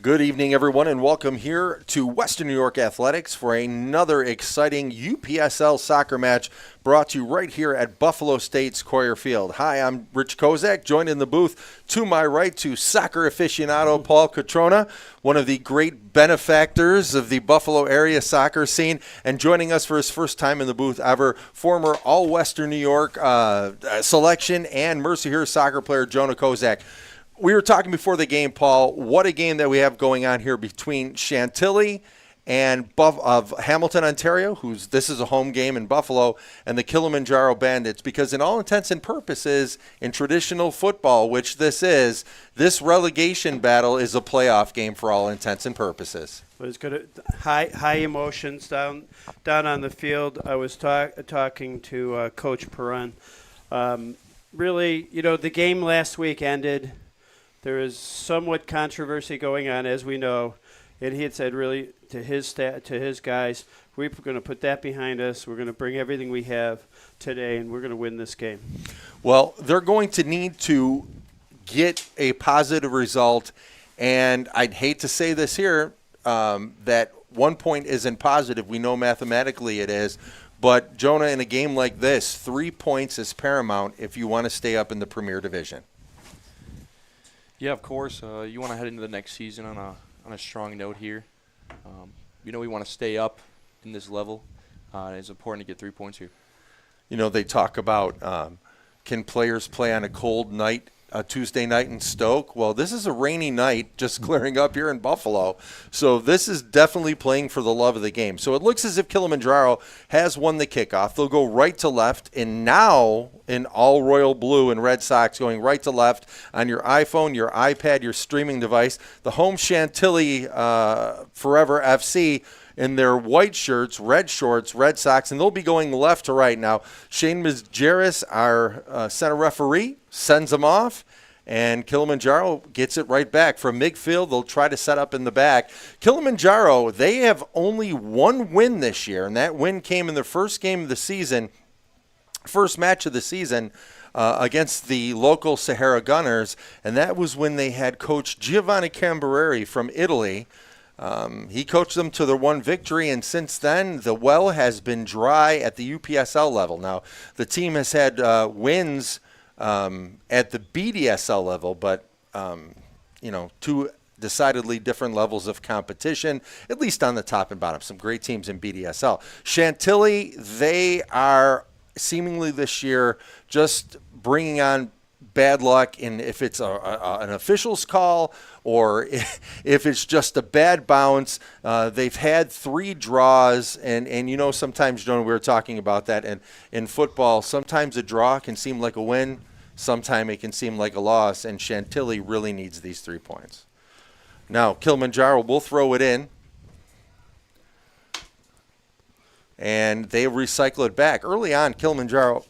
Good evening, everyone, and welcome here to Western New York Athletics for another exciting UPSL soccer match brought to you right here at Buffalo State's Coyer Field. Hi, I'm Rich Kozak, joined in the booth to my right to soccer aficionado Paul Catrona, one of the great benefactors of the Buffalo area soccer scene, and joining us for his first time in the booth ever, former All-Western New York selection and Mercyhurst soccer player Jonah Kozak. We were talking before the game, Paul. What a game that we have going on here between Chantilly and of Hamilton, Ontario, this is a home game in Buffalo, and the Kilimanjaro Bandits. Because in all intents and purposes, in traditional football, which this relegation battle is a playoff game for all intents and purposes. It was good. High emotions down on the field. I was talking to Coach Perrin. Really, the game last week ended. There is somewhat controversy going on, as we know, and he had said really to his guys, we're going to put that behind us. We're going to bring everything we have today, and we're going to win this game. Well, they're going to need to get a positive result, and I'd hate to say this here, that 1 point isn't positive. We know mathematically it is. But, Jonah, in a game like this, 3 points is paramount if you want to stay up in the Premier Division. Yeah, of course. You want to head into the next season on a strong note here. We want to stay up in this level. It's important to get 3 points here. They talk about can players play on a cold night, a Tuesday night in Stoke? Well, this is a rainy night just clearing up here in Buffalo. So this is definitely playing for the love of the game. So it looks as if Kilimanjaro has won the kickoff. They'll go right to left, and now in all royal blue and Red Sox going right to left on your iPhone, your iPad, your streaming device. The home Chantilly Forever FC in their white shirts, red shorts, Red Sox, and they'll be going left to right. Now, Shane Mazgeris, our center referee, sends them off, and Kilimanjaro gets it right back. From midfield, they'll try to set up in the back. Kilimanjaro, they have only one win this year, and that win came in the first game of the season, first match of the season, against the local Sahara Gunners, and that was when they had coach Giovanni Cambereri from Italy. He coached them to their one victory, and since then, the well has been dry at the UPSL level. Now, the team has had wins at the BDSL level, but, two decidedly different levels of competition, at least on the top and bottom. Some great teams in BDSL. Chantilly, they are seemingly this year just bringing on bad luck, and if it's an official's call or if it's just a bad bounce. They've had 3 draws, and sometimes, Jonah, we were talking about that, and in football, sometimes a draw can seem like a win, sometimes it can seem like a loss, and Chantilly really needs these 3 points. Now, Kilimanjaro will throw it in, and they recycle it back. Early on, Kilimanjaro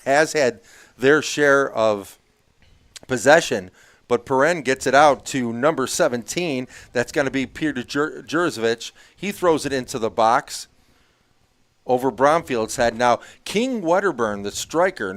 has had their share of possession, but Perrin gets it out to number 17. That's going to be Peter Jurzovic. He throws it into the box over Bromfield's head. Now, King Wedderburn, the striker,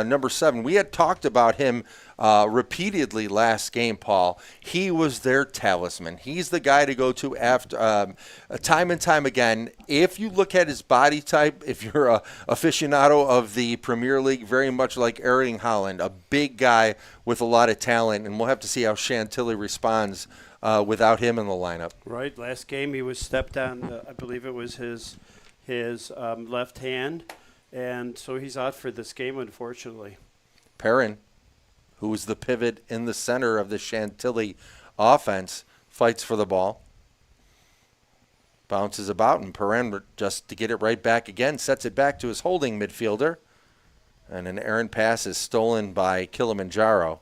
number 7, we had talked about him repeatedly last game, Paul. He was their talisman. He's the guy to go to after time and time again. If you look at his body type, if you're a aficionado of the Premier League, very much like Erling Haaland, a big guy with a lot of talent, and we'll have to see how Chantilly responds without him in the lineup. Right. Last game he was stepped on, I believe it was his left hand, and so he's out for this game, unfortunately. Perrin, who was the pivot in the center of the Chantilly offense, fights for the ball. Bounces about, and Perrin, just to get it right back again, sets it back to his holding midfielder. And an errant pass is stolen by Kilimanjaro.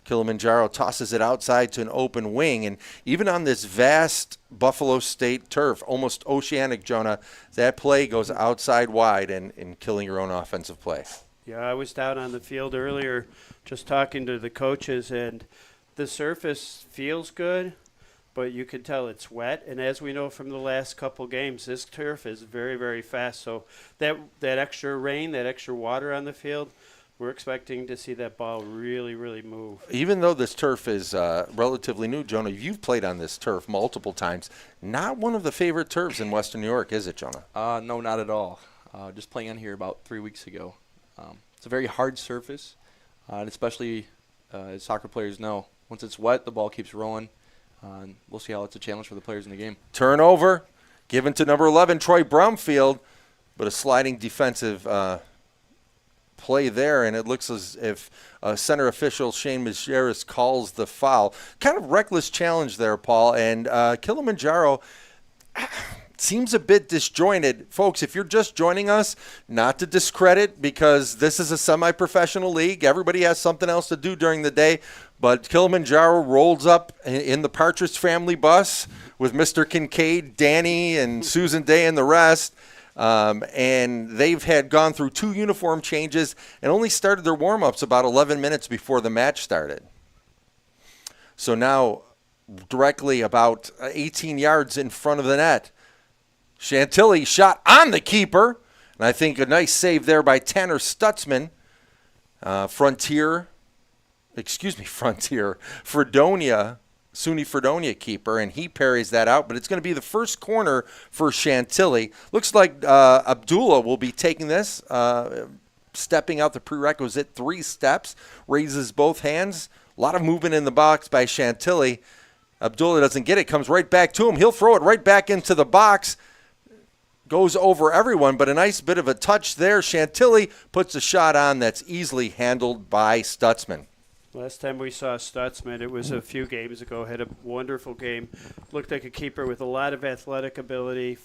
Kilimanjaro tosses it outside to an open wing, and even on this vast Buffalo State turf, almost oceanic, Jonah, that play goes outside wide and killing your own offensive play. Yeah, I was down on the field earlier just talking to the coaches, and the surface feels good, but you can tell it's wet. And as we know from the last couple games, this turf is very, very fast. So that extra rain, that extra water on the field we're expecting to see that ball really, really move. Even though this turf is relatively new, Jonah, you've played on this turf multiple times. Not one of the favorite turfs in Western New York, is it, Jonah? No, not at all. Just playing on here about 3 weeks ago. It's a very hard surface, and especially as soccer players know, once it's wet, the ball keeps rolling. And we'll see how it's a challenge for the players in the game. Turnover given to number 11, Troy Brumfield, but a sliding defensive play there, and it looks as if center official Shane Majerus calls the foul. Kind of reckless challenge there, Paul, and Kilimanjaro seems a bit disjointed. Folks, if you're just joining us, not to discredit, because this is a semi-professional league. Everybody has something else to do during the day, but Kilimanjaro rolls up in the Partridge family bus with Mr. Kincaid, Danny, and Susan Day and the rest. And they've had gone through 2 uniform changes and only started their warm-ups about 11 minutes before the match started. So now, directly about 18 yards in front of the net, Chantilly shot on the keeper, and I think a nice save there by Tanner Stutzman. SUNY Fredonia keeper, and he parries that out, but it's going to be the first corner for Chantilly. Looks like Abdullah will be taking this, stepping out the prerequisite 3 steps, raises both hands. A lot of movement in the box by Chantilly. Abdullah doesn't get it, comes right back to him. He'll throw it right back into the box. Goes over everyone, but a nice bit of a touch there. Chantilly puts a shot on that's easily handled by Stutzman. Last time we saw Stutzman, it was a few games ago, had a wonderful game. Looked like a keeper with a lot of athletic ability.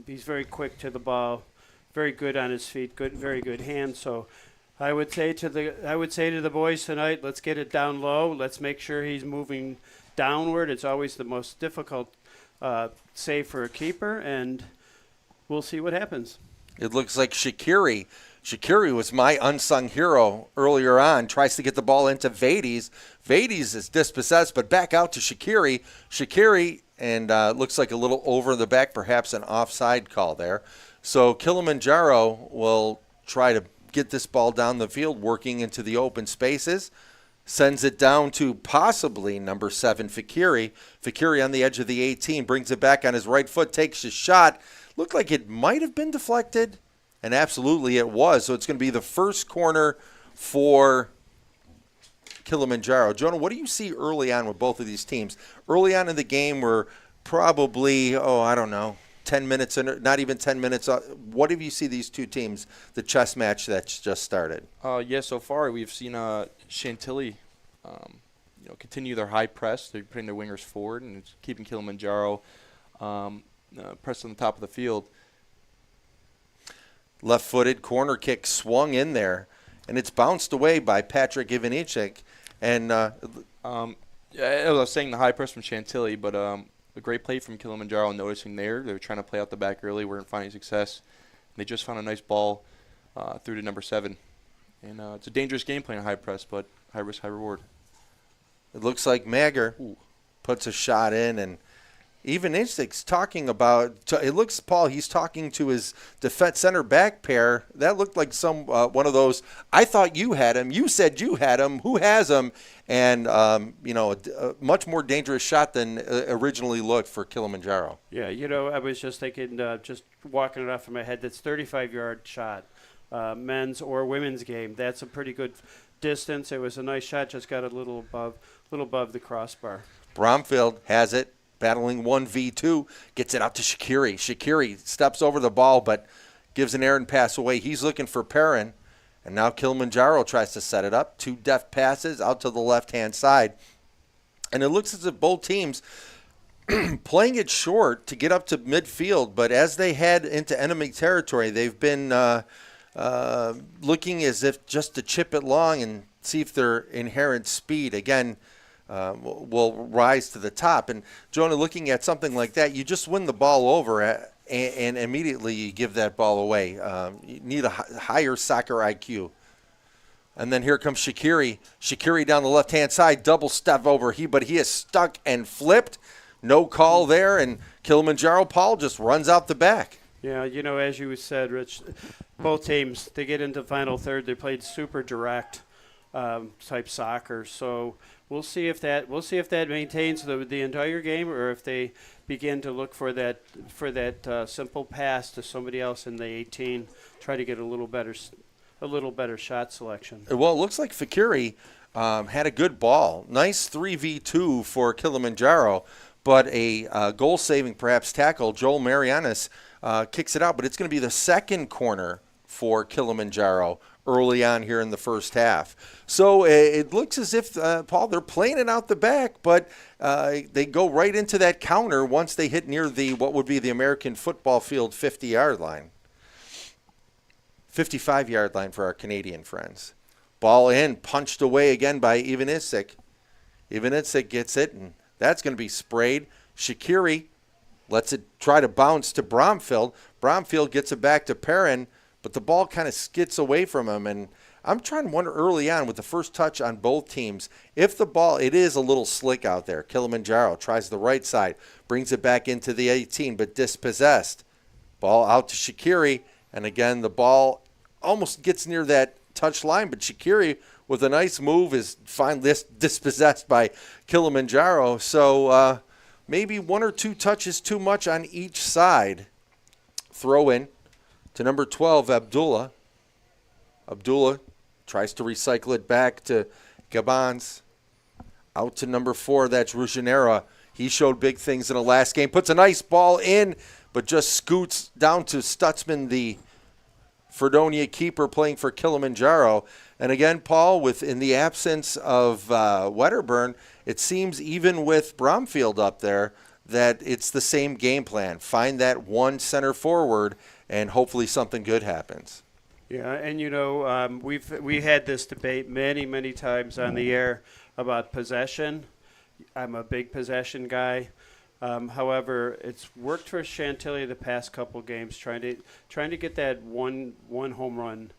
He's very quick to the ball, very good on his feet, very good hands. So I would say to the boys tonight, let's get it down low. Let's make sure he's moving downward. It's always the most difficult save for a keeper, and we'll see what happens. It looks like Shaqiri. Shaqiri was my unsung hero earlier on. Tries to get the ball into Vades. Vades is dispossessed, but back out to Shaqiri. Shaqiri, and looks like a little over the back, perhaps an offside call there. So Kilimanjaro will try to get this ball down the field, working into the open spaces. Sends it down to possibly number 7, Fakiri. Fakiri on the edge of the 18, brings it back on his right foot, takes a shot. Looked like it might have been deflected, and absolutely it was. So it's going to be the first corner for Kilimanjaro. Jonah, what do you see early on with both of these teams? Early on in the game, we're probably, 10 minutes, not even 10 minutes. What have you see these two teams, the chess match that's just started? So far we've seen Chantilly continue their high press. They're putting their wingers forward and it's keeping Kilimanjaro pressed on the top of the field. Left-footed corner kick swung in there, and it's bounced away by Patrick Ivanichek. And I was saying the high press from Chantilly, but a great play from Kilimanjaro noticing there. They were trying to play out the back early, weren't finding success. They just found a nice ball through to number 7. And it's a dangerous game playing a high press, but high risk, high reward. It looks like Magger puts a shot in, and Ivanichek's talking about, it looks, Paul, he's talking to his defense center back pair. That looked like one of those, I thought you had him, you said you had him, who has him? And, a much more dangerous shot than originally looked for Kilimanjaro. Yeah, I was just thinking, just walking it off in my head, that's 35-yard shot, men's or women's game. That's a pretty good distance. It was a nice shot, just got a little above the crossbar. Bromfield has it. Battling 1v2, gets it out to Shaqiri. Shaqiri steps over the ball, but gives an errant pass away. He's looking for Perrin, and now Kilimanjaro tries to set it up. 2 deft passes out to the left-hand side. And it looks as if both teams playing it short to get up to midfield, but as they head into enemy territory, they've been looking as if just to chip it long and see if their inherent speed, again, will rise to the top. And, Jonah, looking at something like that, you just win the ball over and immediately you give that ball away. You need a higher soccer IQ. And then here comes Shaqiri. Shaqiri down the left-hand side, double step over. But he is stuck and flipped. No call there, and Kilimanjaro, Paul, just runs out the back. Yeah, as you said, Rich, both teams, they get into the final third. They played super direct type soccer. So we'll see if that maintains the entire game, or if they begin to look for that simple pass to somebody else in the 18, try to get a little better shot selection. Well, it looks like Fakiri had a good ball. Nice 3v2 for Kilimanjaro, but a goal-saving, perhaps, tackle. Joel Marianis kicks it out, but it's going to be the second corner for Kilimanjaro early on here in the first half. So it looks as if, Paul, they're playing it out the back, but they go right into that counter once they hit near what would be the American football field 50-yard line. 55-yard line for our Canadian friends. Ball in, punched away again by Ivanišek. Ivanišek gets it, and that's going to be sprayed. Shaqiri lets it try to bounce to Bromfield. Bromfield gets it back to Perrin, but the ball kind of skids away from him. And I'm trying to wonder early on with the first touch on both teams, if the ball, it is a little slick out there. Kilimanjaro tries the right side, brings it back into the 18, but dispossessed. Ball out to Shaqiri, and again, the ball almost gets near that touch line, but Shaqiri, with a nice move, is finally dispossessed by Kilimanjaro. So maybe one or two touches too much on each side. Throw in to number 12, Abdullah. Abdullah tries to recycle it back to Gabans. Out to number 4, that's Rujanera. He showed big things in the last game. Puts a nice ball in, but just scoots down to Stutzman, the Fredonia keeper playing for Kilimanjaro. And again, Paul, in the absence of Wedderburn, it seems even with Bromfield up there that it's the same game plan. Find that one center forward, and hopefully something good happens. Yeah, and we had this debate many times on the air about possession. I'm a big possession guy. However, it's worked for Chantilly the past couple games, trying to get that one home run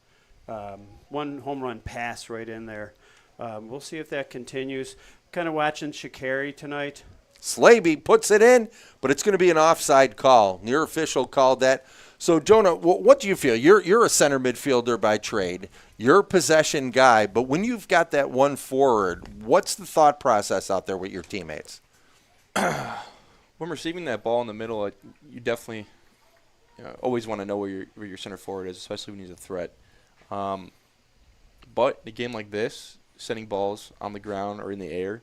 pass right in there. We'll see if that continues. Kind of watching Shaqiri tonight. Slaby puts it in, but it's going to be an offside call. Near official called that. So, Jonah, what do you feel? You're a center midfielder by trade. You're a possession guy, but when you've got that one forward, what's the thought process out there with your teammates? When receiving that ball in the middle, you definitely always want to know where your center forward is, especially when he's a threat. But in a game like this, sending balls on the ground or in the air,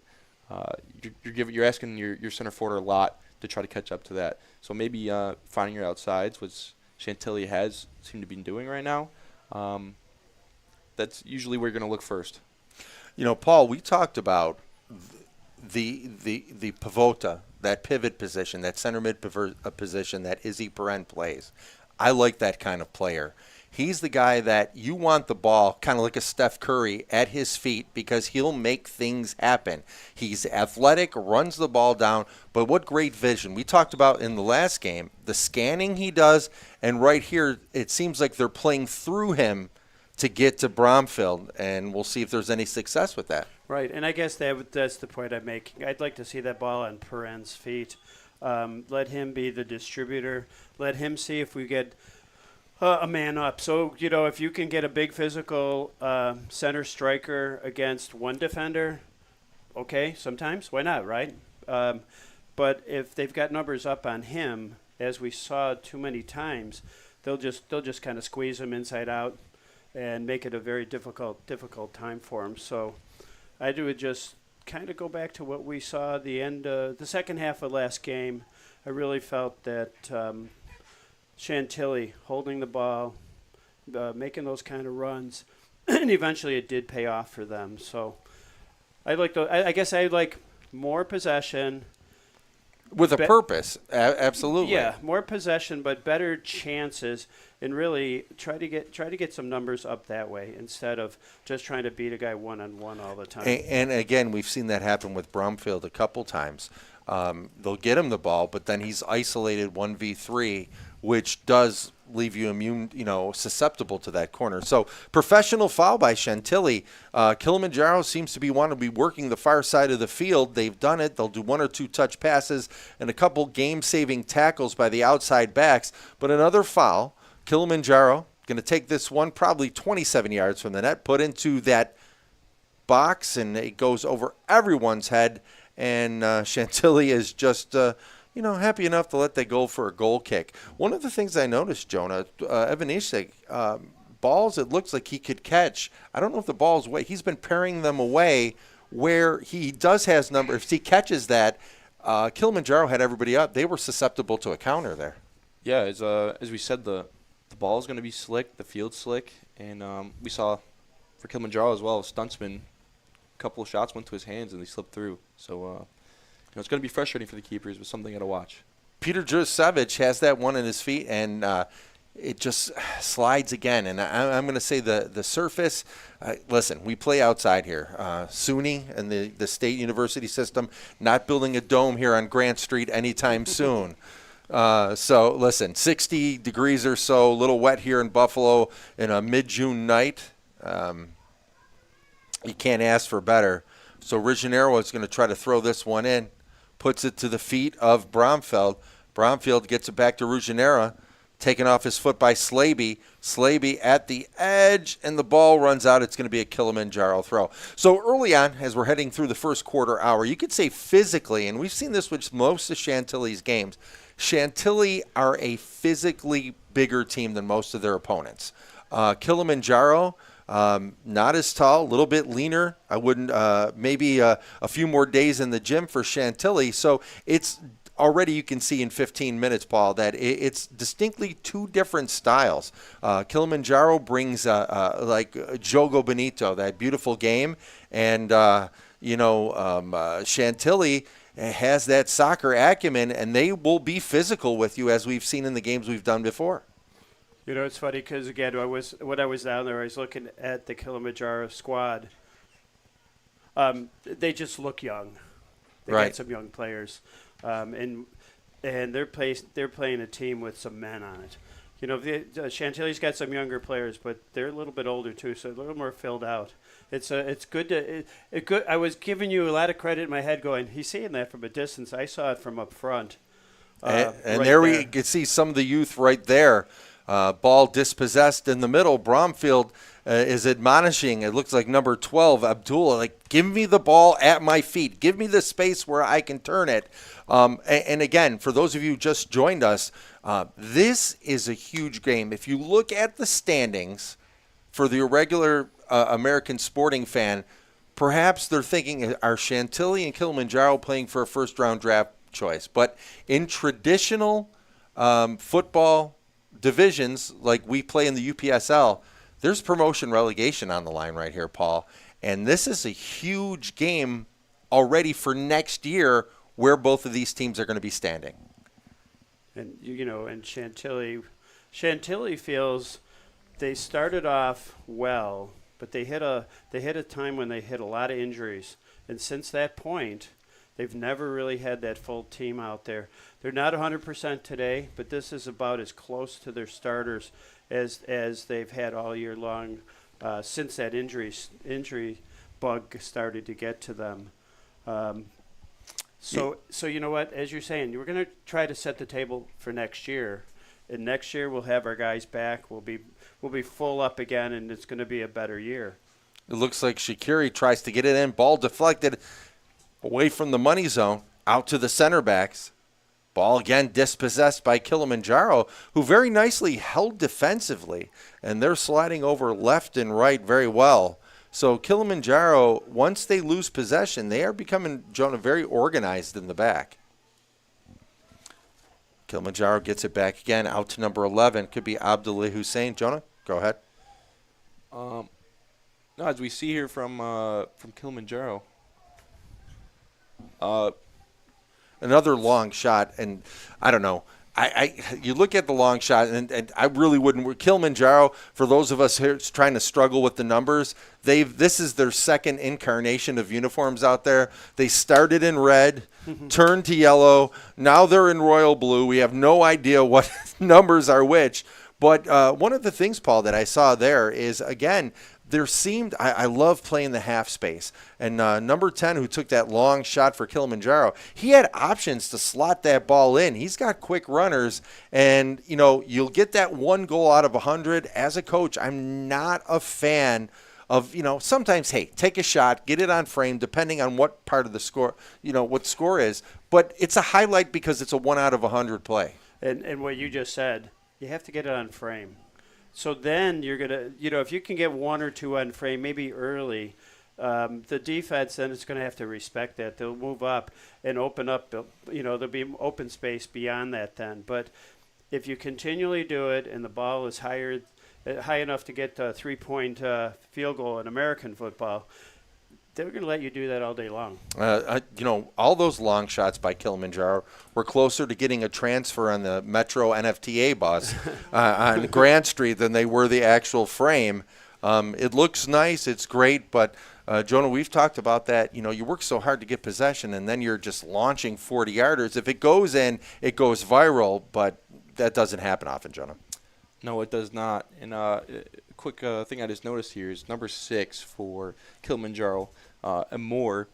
you're asking your center forward a lot to try to catch up to that. So maybe finding your outsides, which Chantilly has seemed to be doing right now, that's usually where you're going to look first. Paul, we talked about the pivota, that pivot position, that center mid position that Izzy Perrin plays. I like that kind of player. He's the guy that you want the ball, kind of like a Steph Curry, at his feet because he'll make things happen. He's athletic, runs the ball down, but what great vision. We talked about in the last game, the scanning he does, and right here it seems like they're playing through him to get to Bromfield, and we'll see if there's any success with that. Right, and I guess that's the point I'm making. I'd like to see that ball on Perrin's feet. Let him be the distributor. Let him see if we get a man up. So, if you can get a big physical center striker against one defender, okay, sometimes. Why not, right? But if they've got numbers up on him, as we saw too many times, they'll just kind of squeeze him inside out and make it a very difficult time for him. So I would just kind of go back to what we saw at the end, the second half of last game. I really felt that Chantilly holding the ball, making those kind of runs, and eventually it did pay off for them. So I guess I like more possession. With a purpose, absolutely. Yeah, more possession, but better chances, and really try to get some numbers up that way instead of just trying to beat a guy one-on-one all the time. And again, we've seen that happen with Bromfield a couple times. They'll get him the ball, but then he's isolated 1v3, which does leave you immune, susceptible to that corner. So professional foul by Chantilly. Kilimanjaro seems to be wanting to be working the far side of the field. They've done it. They'll do 1 or 2 touch passes and a couple game-saving tackles by the outside backs. But another foul. Kilimanjaro going to take this one probably 27 yards from the net, put into that box, and it goes over everyone's head. And Chantilly is just, happy enough to let that go for a goal kick. One of the things I noticed, Jonah, Evan Ishak, balls it looks like he could catch. I don't know if the ball's away. He's been paring them away where he does has number. If he catches that, Kilimanjaro had everybody up. They were susceptible to a counter there. Yeah, as we said, the ball is going to be slick, the field's slick, and we saw for Kilimanjaro as well, Stuntsman, a couple of shots went to his hands and they slipped through. So it's going to be frustrating for the keepers, but something to watch. Peter Jurcevic has that one in his feet, and it just slides again. And I'm going to say the surface, listen, we play outside here. SUNY and the State University system, not building a dome here on Grant Street anytime soon. So, listen, 60 degrees or so, a little wet here in Buffalo in a mid-June night. You can't ask for better. So Ruggiero is going to try to throw this one in, puts it to the feet of Bromfield. Bromfield gets it back to Ruggiero, taken off his foot by Slaby. Slaby at the edge, and the ball runs out. It's going to be a Kilimanjaro throw. So early on, as we're heading through the first quarter hour, you could say physically, and we've seen this with most of Chantilly's games, Chantilly are a physically bigger team than most of their opponents. Kilimanjaro, not as tall, a little bit leaner. I wouldn't, maybe a few more days in the gym for Chantilly. So it's already, you can see in 15 minutes, Paul, that it's distinctly two different styles. Kilimanjaro brings like Jogo Bonito, that beautiful game. And, Chantilly has that soccer acumen, and they will be physical with you, as we've seen in the games we've done before. It's funny because, again, when I was down there, I was looking at the Kilimanjaro squad. They just look young. They Right. got some young players, and they're playing a team with some men on it. Chantilly's got some younger players, but they're a little bit older too, so a little more filled out. It's good to good. I was giving you a lot of credit in my head, going, he's seeing that from a distance. I saw it from up front. And right there we can see some of the youth right there. Ball dispossessed in the middle. Bromfield is admonishing. It looks like number 12, Abdullah, like, give me the ball at my feet. Give me the space where I can turn it. And again, for those of you who just joined us, this is a huge game. If you look at the standings for the irregular American sporting fan, perhaps they're thinking, are Chantilly and Kilimanjaro playing for a first-round draft choice? But in traditional football divisions like we play in the UPSL, there's promotion relegation on the line right here, Paul. And this is a huge game already for next year where both of these teams are going to be standing. And and Chantilly feels they started off well, but they hit a time when they hit a lot of injuries, and since that point, they've never really had that full team out there. They're not 100% today, but this is about as close to their starters as they've had all year long since that injury bug started to get to them. So you know what? As you're saying, we're going to try to set the table for next year, and next year we'll have our guys back. We'll be full up again, and it's going to be a better year. It looks like Shaqiri tries to get it in. Ball deflected away from the money zone, out to the center backs. Ball again dispossessed by Kilimanjaro, who very nicely held defensively, and they're sliding over left and right very well. So Kilimanjaro, once they lose possession, they are becoming, Jonah, very organized in the back. Kilimanjaro gets it back again, out to number 11. Could be Abdullah Hussein. Jonah, go ahead. No, as we see here from Kilimanjaro, another long shot, and I don't know. You look at the long shot, and I really wouldn't. Kilimanjaro, for those of us here trying to struggle with the numbers, this is their second incarnation of uniforms out there. They started in red, turned to yellow. Now they're in royal blue. We have no idea what numbers are which. But one of the things, Paul, that I saw there is, again, I love playing the half space. And number 10, who took that long shot for Kilimanjaro, he had options to slot that ball in. He's got quick runners. And, you'll get that one goal out of 100. As a coach, I'm not a fan of, sometimes, hey, take a shot, get it on frame, depending on what part of the score, what the score is. But it's a highlight because it's a 1 out of 100 play. And what you just said, you have to get it on frame. So then you're going to, if you can get 1 or 2 on frame, maybe early, the defense then is going to have to respect that. They'll move up and open up, there'll be open space beyond that then. But if you continually do it and the ball is high enough to get a 3-point field goal in American football, they're going to let you do that all day long. All those long shots by Kilimanjaro were closer to getting a transfer on the Metro NFTA bus on Grant Street than they were the actual frame. It looks nice. It's great. But, Jonah, we've talked about that. You work so hard to get possession, and then you're just launching 40-yarders. If it goes in, it goes viral. But that doesn't happen often, Jonah. No, it does not. And quick thing I just noticed here is number 6 for Kilimanjaro, and Moore.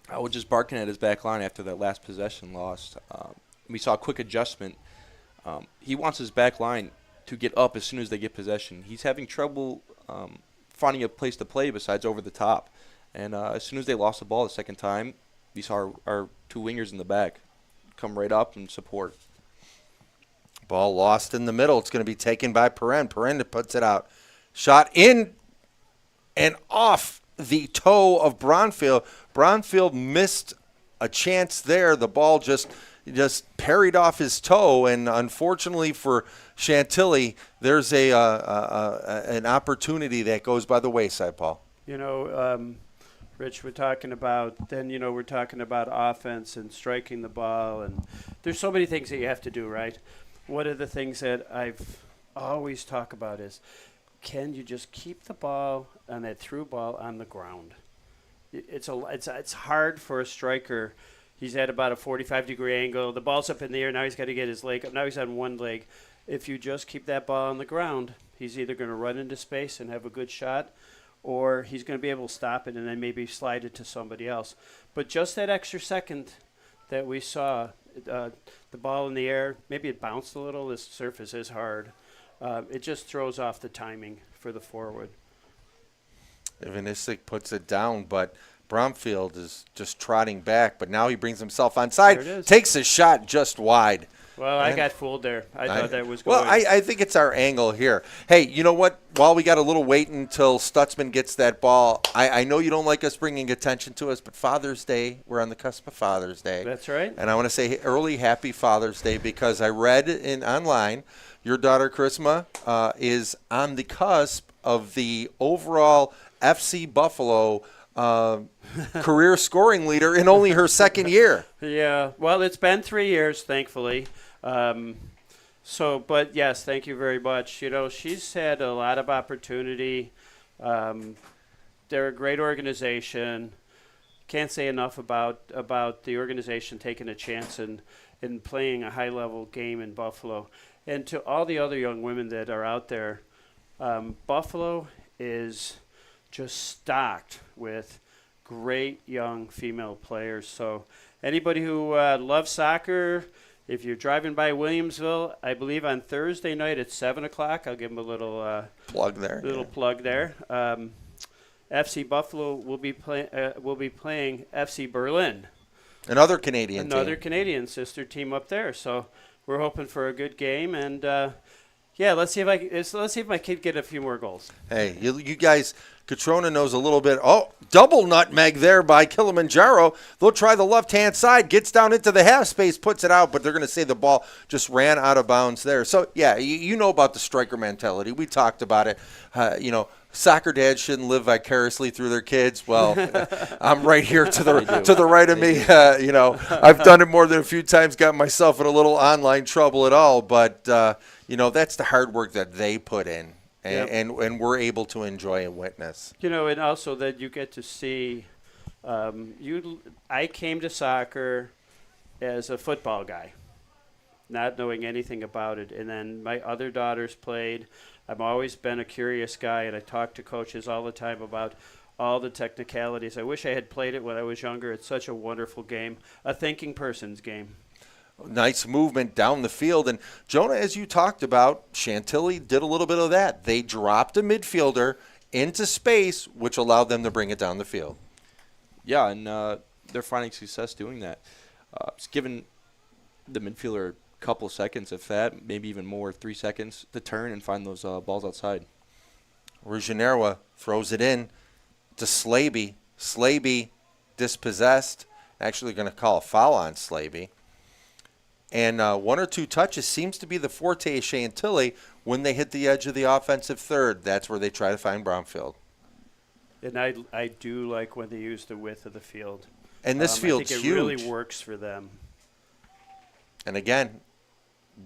I was just barking at his back line after that last possession lost. We saw a quick adjustment. He wants his back line to get up as soon as they get possession. He's having trouble finding a place to play besides over the top. And as soon as they lost the ball the second time, we saw our 2 wingers in the back come right up and support. Ball lost in the middle. It's going to be taken by Perrin. Perrin puts it out. Shot in and off the toe of Bronfield. Bronfield missed a chance there. The ball just parried off his toe, and unfortunately for Chantilly, there's an opportunity that goes by the wayside, Paul. Rich, we're talking about offense and striking the ball, and there's so many things that you have to do, right? One of the things that I've always talk about is, can you just keep the ball and that through ball on the ground? It's hard for a striker. He's at about a 45-degree angle. The ball's up in the air. Now he's got to get his leg up. Now he's on one leg. If you just keep that ball on the ground, he's either going to run into space and have a good shot, or he's going to be able to stop it and then maybe slide it to somebody else. But just that extra second that we saw, the ball in the air, maybe it bounced a little. This surface is hard. It just throws off the timing for the forward. Ivanisic puts it down, but Bromfield is just trotting back. But now he brings himself onside, takes a shot just wide. Well, I got fooled there. I thought that was going. Well, I think it's our angle here. Hey, you know what? While we got a little wait until Stutzman gets that ball, I know you don't like us bringing attention to us, but Father's Day, we're on the cusp of Father's Day. That's right. And I want to say early happy Father's Day because I read online your daughter, Chrisma, is on the cusp of the overall FC Buffalo career scoring leader in only her second year. Yeah, well, it's been 3 years, thankfully. But yes, thank you very much. She's had a lot of opportunity. They're a great organization. Can't say enough about the organization taking a chance in playing a high-level game in Buffalo. And to all the other young women that are out there, Buffalo is just stocked with great young female players. So anybody who loves soccer, if you're driving by Williamsville, I believe on Thursday night at 7 o'clock, I'll give them a little plug there. Plug there. FC Buffalo will be playing FC Berlin. Another Canadian sister team up there. So we're hoping for a good game, and let's see if my kid get a few more goals. Hey, you guys, Catrona knows a little bit. Oh, double nutmeg there by Kilimanjaro. They'll try the left-hand side, gets down into the half space, puts it out, but they're going to say the ball just ran out of bounds there. So, yeah, you know about the striker mentality. We talked about it. Soccer dads shouldn't live vicariously through their kids. Well, I'm right here to the right of me. I've done it more than a few times, got myself in a little online trouble at all. But, that's the hard work that they put in. And we're able to enjoy and witness. And also that you get to see. I came to soccer as a football guy, not knowing anything about it. And then my other daughters played. I've always been a curious guy, and I talk to coaches all the time about all the technicalities. I wish I had played it when I was younger. It's such a wonderful game, a thinking person's game. Nice movement down the field. And Jonah, as you talked about, Chantilly did a little bit of that. They dropped a midfielder into space, which allowed them to bring it down the field. Yeah, and they're finding success doing that. It's given the midfielder a couple of seconds, if that, maybe even more, 3 seconds to turn and find those balls outside. Ruggiero throws it in to Slaby. Slaby dispossessed. Actually going to call a foul on Slaby. And 1 or 2 touches seems to be the forte of Chantilly when they hit the edge of the offensive third. That's where they try to find Bromfield. And I do like when they use the width of the field. And this field's I think it huge. really works for them. And again,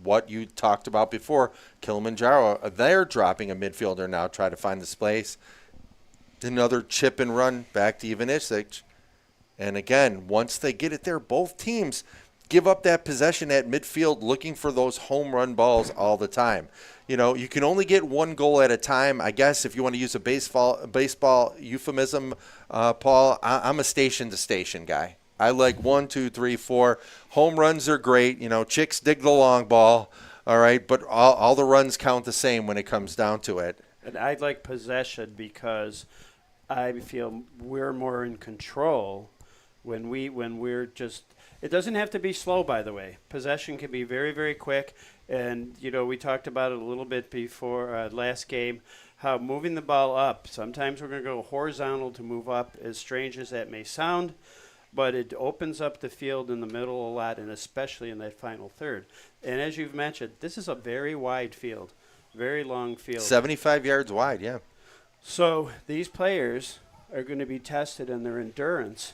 what you talked about before, Kilimanjaro, they're dropping a midfielder now, try to find the space. Another chip and run back to Ivanisic. And again, once they get it there, both teams give up that possession at midfield looking for those home run balls all the time. You know, you can only get 1 goal at a time. I guess if you want to use a baseball euphemism, Paul, I'm a station-to-station guy. I like 1, 2, 3, 4. Home runs are great. You know, chicks dig the long ball, all right, but all the runs count the same when it comes down to it. And I like possession because I feel we're more in control when we're just. It doesn't have to be slow, by the way. Possession can be very, very quick. And, you know, we talked about it a little bit before last game, how moving the ball up, sometimes we're going to go horizontal to move up, as strange as that may sound, but it opens up the field in the middle a lot, and especially in that final third. And as you've mentioned, this is a very wide field, very long field. 75 yards wide, yeah. So these players are going to be tested in their endurance.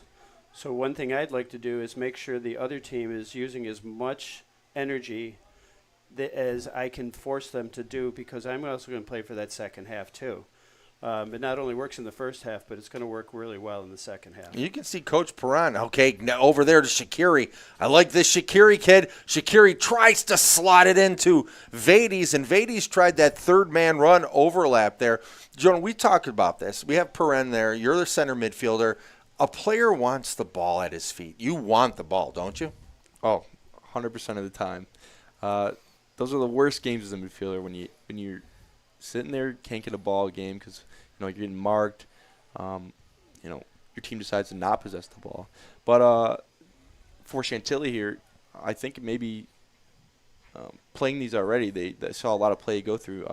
So one thing I'd like to do is make sure the other team is using as much energy as I can force them to do, because I'm also going to play for that second half too. It not only works in the first half, but it's going to work really well in the second half. You can see Coach Perron. Okay, now over there to Shaqiri. I like this Shaqiri kid. Shaqiri tries to slot it into Vades, and Vades tried that third-man run overlap there. Jonah, we talked about this. We have Perron there. You're the center midfielder. A player wants the ball at his feet. You want the ball, don't you? Oh, 100% of the time. Those are the worst games as a midfielder when you're sitting there, can't get a ball game because you're getting marked. Your team decides to not possess the ball. But for Chantilly here, I think maybe playing these already, they saw a lot of play go through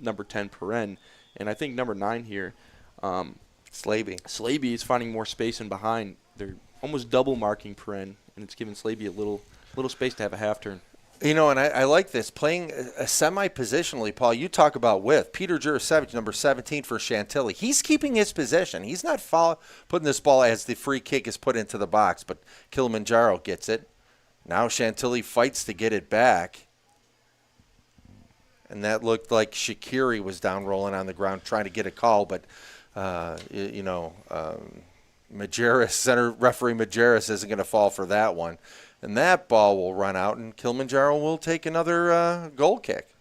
number 10 Perrin, and I think number 9 here. Slaby is finding more space in behind. They're almost double marking Perrin, and it's giving Slaby a little space to have a half turn. You know, and I like this. Playing semi-positionally, Paul, you talk about width. Peter Jurasevich, number 17 for Chantilly. He's keeping his position. He's not putting this ball as the free kick is put into the box, but Kilimanjaro gets it. Now Chantilly fights to get it back. And that looked like Shaqiri was down rolling on the ground trying to get a call, but, Majerus, center referee Majerus isn't going to fall for that one. And that ball will run out, and Kilimanjaro will take another goal kick.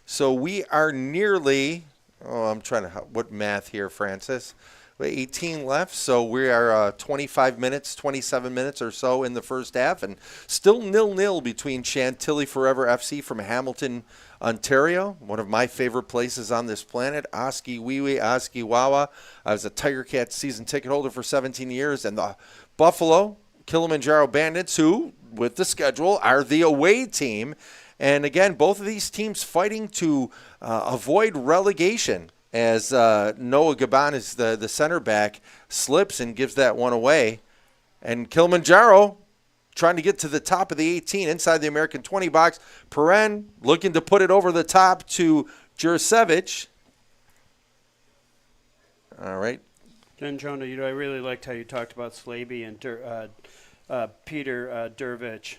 So we are nearly, what math here, Francis? 18 left, so we are 27 minutes or so in the first half, and still 0-0 between Chantilly Forever FC from Hamilton, Ontario, one of my favorite places on this planet, Oski Wiwi, Oski Wawa. I was a Tiger Cats season ticket holder for 17 years, and the Buffalo Kilimanjaro Bandits, who, with the schedule, are the away team. And again, both of these teams fighting to avoid relegation as Noah Gaban is the center back, slips and gives that one away. And Kilimanjaro trying to get to the top of the 18 inside the American 20 box. Perrin looking to put it over the top to Jurasevich. All right. Then, Jonah, I really liked how you talked about Slaby and Peter Dervich.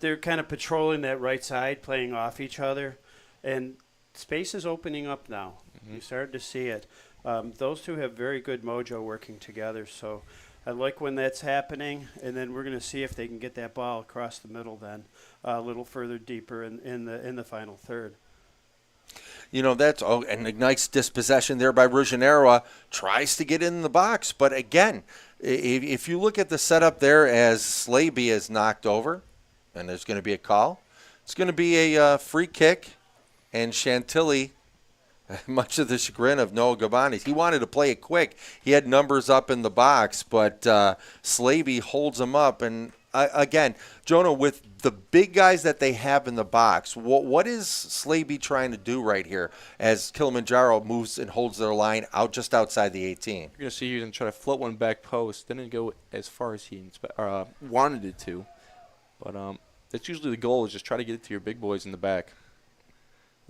They're kind of patrolling that right side, playing off each other, and space is opening up now. Mm-hmm. You started to see it. Those two have very good mojo working together, so I like when that's happening, and then we're going to see if they can get that ball across the middle then, a little further deeper in the final third. That's and a nice dispossession there by Ruggiero. Tries to get in the box, but again, if you look at the setup there as Slaby is knocked over, and there's going to be a call, it's going to be a free kick, and Chantilly, much to the chagrin of Noah Gabanis, he wanted to play it quick. He had numbers up in the box, but Slaby holds him up. And again, Jonah, with the big guys that they have in the box, what is Slaby trying to do right here as Kilimanjaro moves and holds their line out just outside the 18? You're going to see he's going to try to float one back post. Didn't go as far as he wanted it to. But that's usually the goal, is just try to get it to your big boys in the back.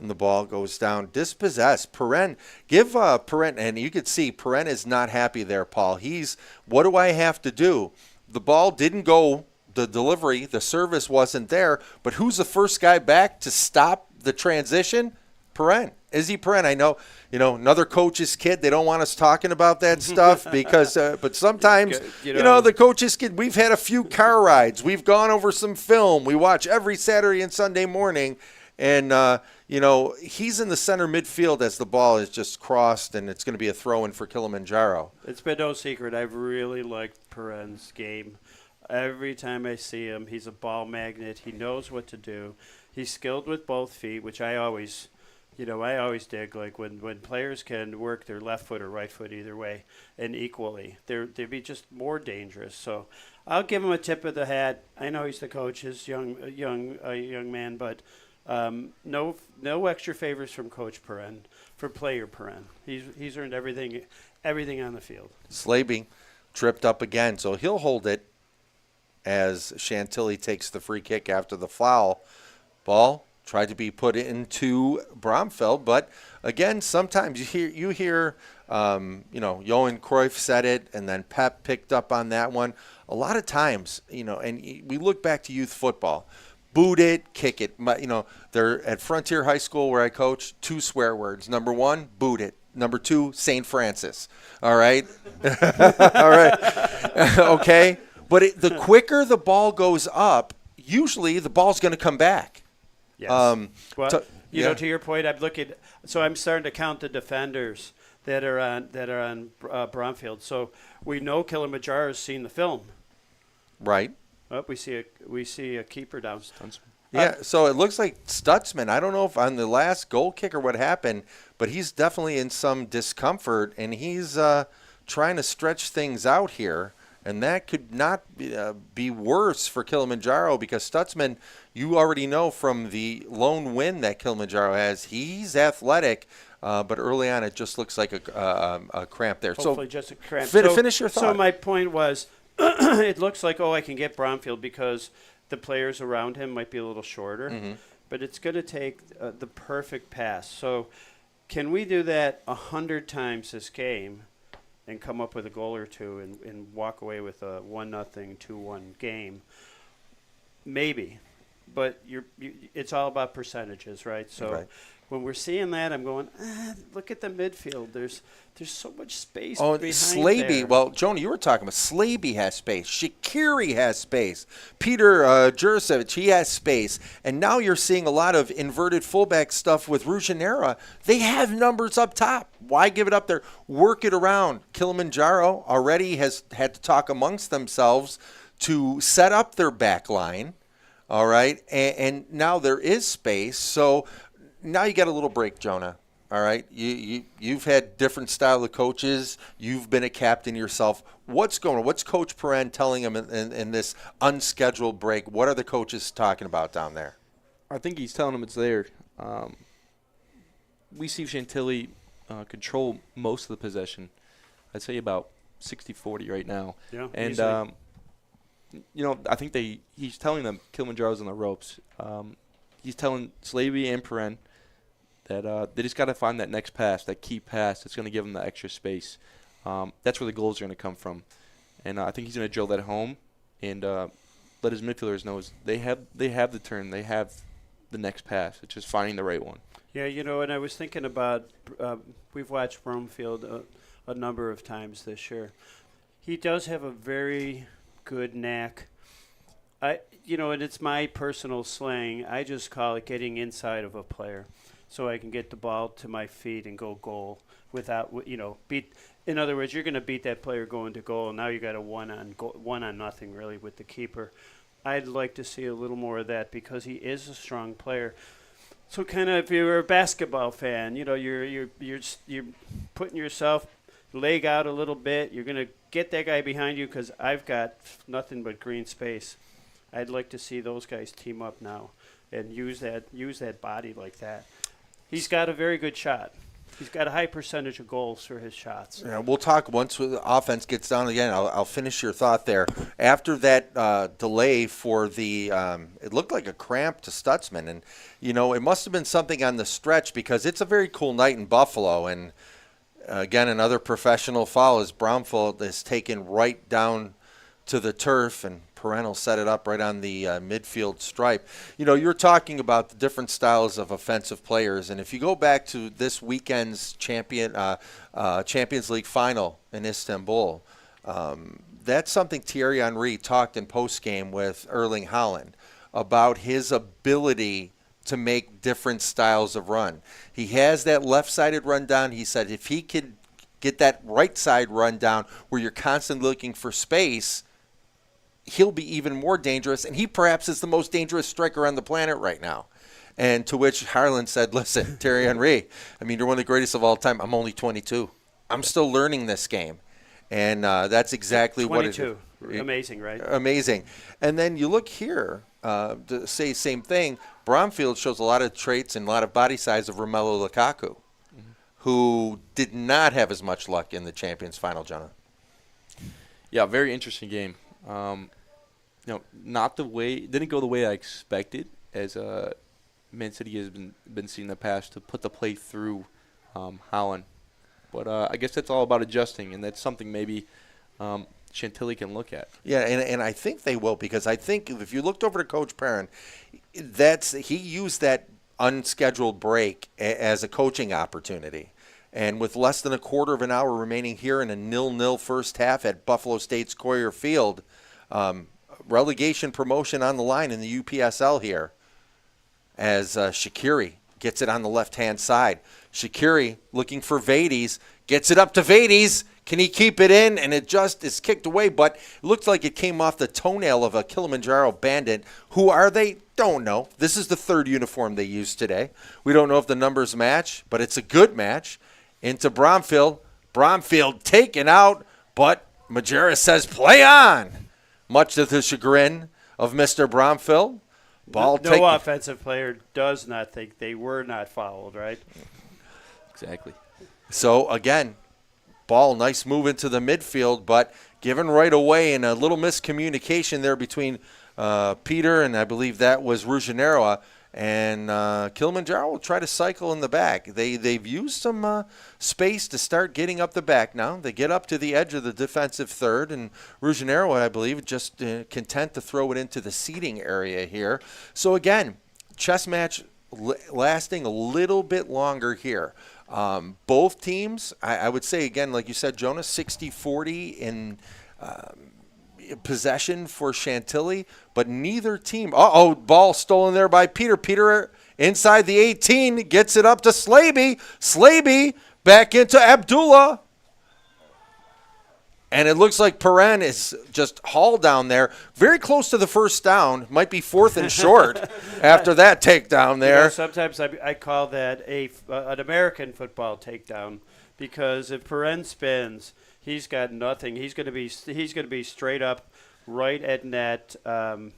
And the ball goes down. Dispossessed. Perrin. Give Perrin, and you could see Perrin is not happy there, Paul. What do I have to do? The ball didn't go, the delivery, the service wasn't there, but who's the first guy back to stop the transition? Perrin. Izzy Perrin. I know, another coach's kid. They don't want us talking about that stuff because, but sometimes, the coach's kid, we've had a few car rides. We've gone over some film. We watch every Saturday and Sunday morning. And, he's in the center midfield as the ball is just crossed, and it's going to be a throw-in for Kilimanjaro. It's been no secret. I've really liked Perrin's game. Every time I see him, he's a ball magnet. He knows what to do. He's skilled with both feet, which I always dig. Like when players can work their left foot or right foot either way and equally, they'd be just more dangerous. So I'll give him a tip of the hat. I know he's the coach, his young man, but no extra favors from Coach Perrin for player Perrin. He's earned everything on the field. Slaby tripped up again, so he'll hold it as Chantilly takes the free kick after the foul. Ball tried to be put into Bromfeld, but again, sometimes you hear Johan Cruyff said it, and then Pep picked up on that one. A lot of times, and we look back to youth football. Boot it, kick it. They're at Frontier High School where I coach, 2 swear words. Number 1, boot it. Number 2, St. Francis. All right? All right. Okay? But the quicker the ball goes up, usually the ball's going to come back. Yes. To your point, I'm starting to count the defenders that are on Bromfield. So we know Kilimanjaro's seen the film. Right. Oh, we see a keeper down. Yeah, so it looks like Stutzman, I don't know if on the last goal kick or what happened, but he's definitely in some discomfort, and he's trying to stretch things out here, and that could not be worse for Kilimanjaro because Stutzman, you already know from the lone win that Kilimanjaro has, he's athletic, but early on it just looks like a cramp there. Hopefully just a cramp. Finish your thought. So my point was, it looks like, I can get Bromfield because the players around him might be a little shorter, but it's going to take the perfect pass. So can we do that 100 times this game and come up with a goal or two and walk away with a 1-0, 2-1 game? Maybe, but it's all about percentages, right? So right. When we're seeing that, I'm going, look at the midfield. There's so much space behind Slaby. there. Well, Joni, you were talking about Slaby has space. Shaqiri has space. Peter Jurcevic, he has space. And now you're seeing a lot of inverted fullback stuff with Ruggiero. They have numbers up top. Why give it up there? Work it around. Kilimanjaro already has had to talk amongst themselves to set up their back line. All right. And now there is space. So now you got a little break, Jonah. All right, you've had different style of coaches. You've been a captain yourself. What's going on? What's Coach Perrin telling him in this unscheduled break? What are the coaches talking about down there? I think he's telling them it's there. We see Chantilly control most of the possession. I'd say about 60-40 right now. Yeah, and I think he's telling them Kilimanjaro's on the ropes. He's telling Slaby and Perrin that they just got to find that next pass, that key pass that's going to give them the extra space. That's where the goals are going to come from. And I think he's going to drill that home and let his midfielders know they have the turn, they have the next pass. It's just finding the right one. Yeah, and I was thinking about we've watched Bromfield a number of times this year. He does have a very good knack. And it's my personal slang. I just call it getting inside of a player, so I can get the ball to my feet and go goal without, beat. In other words, you're going to beat that player going to goal. Now you got a one on nothing really with the keeper. I'd like to see a little more of that because he is a strong player. So kind of if you're a basketball fan, you're putting yourself leg out a little bit. You're going to get that guy behind you because I've got nothing but green space. I'd like to see those guys team up now and use that body like that. He's got a very good shot. He's got a high percentage of goals for his shots. Yeah, we'll talk once the offense gets down again. I'll finish your thought there. After that delay for the it looked like a cramp to Stutzman. And, it must have been something on the stretch because it's a very cool night in Buffalo. And, again, another professional foul as Bromfield is taken right down to the turf, and Perrin will set it up right on the midfield stripe. You're talking about the different styles of offensive players, and if you go back to this weekend's Champions League final in Istanbul, that's something Thierry Henry talked in postgame with Erling Haaland about his ability to make different styles of run. He has that left-sided run down. He said if he could get that right side run down where you're constantly looking for space, he'll be even more dangerous, and he perhaps is the most dangerous striker on the planet right now. And to which Harlan said, listen, Thierry Henry, you're one of the greatest of all time. I'm only 22. I'm still learning this game. And that's exactly 22. What it is. Amazing, right? Amazing. And then you look here, to say same thing, Bromfield shows a lot of traits and a lot of body size of Romelu Lukaku, who did not have as much luck in the Champions final, Jonah. Yeah, very interesting game. Didn't go the way I expected, as Man City has been seen in the past to put the play through Haaland. But I guess that's all about adjusting, and that's something maybe Chantilly can look at. Yeah, and I think they will, because I think if you looked over to Coach Perrin, he used that unscheduled break as a coaching opportunity. And with less than a quarter of an hour remaining here in a 0-0 first half at Buffalo State's Coyer Field, relegation promotion on the line in the UPSL here, as Shaqiri gets it on the left-hand side. Shaqiri looking for Vades, gets it up to Vades. Can he keep it in? And it just is kicked away, but it looks like it came off the toenail of a Kilimanjaro bandit. Who are they? Don't know. This is the third uniform they used today. We don't know if the numbers match, but it's a good match. Into Bromfield. Bromfield taken out, but Majerus says play on, much to the chagrin of Mr. Bromfield. No offensive player does not think they were not fouled, right? Exactly. So, again, ball, nice move into the midfield, but given right away, and a little miscommunication there between Peter and I believe that was Ruggiero, and Kilimanjaro will try to cycle in the back. They've used some space to start getting up the back now. They get up to the edge of the defensive third, and Ruggiero, I believe, just content to throw it into the seating area here. So, again, chess match lasting a little bit longer here. Both teams, I would say, again, like you said, Jonas, 60-40 in possession for Chantilly, but neither team. Ball stolen there by Peter. Peter inside the 18 gets it up to Slaby. Slaby back into Abdullah. And it looks like Perrin is just hauled down there. Very close to the first down. Might be fourth and short after that takedown there. Sometimes I call that an American football takedown, because if Perrin spins, he's got nothing. He's going to be straight up right at net, right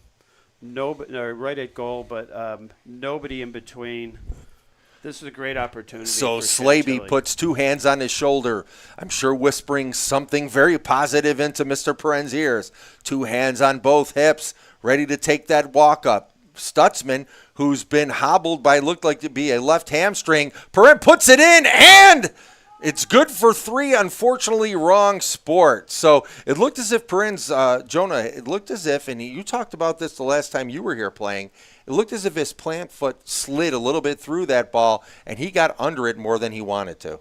at goal, but nobody in between. This is a great opportunity. So for Slaby Chantilly. puts two hands on his shoulder, I'm sure whispering something very positive into Mr. Perrin's ears. Two hands on both hips, ready to take that walk up. Stutzman, who's been hobbled by looked like to be a left hamstring, Perrin puts it in, and it's good for three. Unfortunately, wrong sport. So it looked as if Perrin's, Jonah, it looked as if, and you talked about this the last time you were here playing, it looked as if his plant foot slid a little bit through that ball, and he got under it more than he wanted to.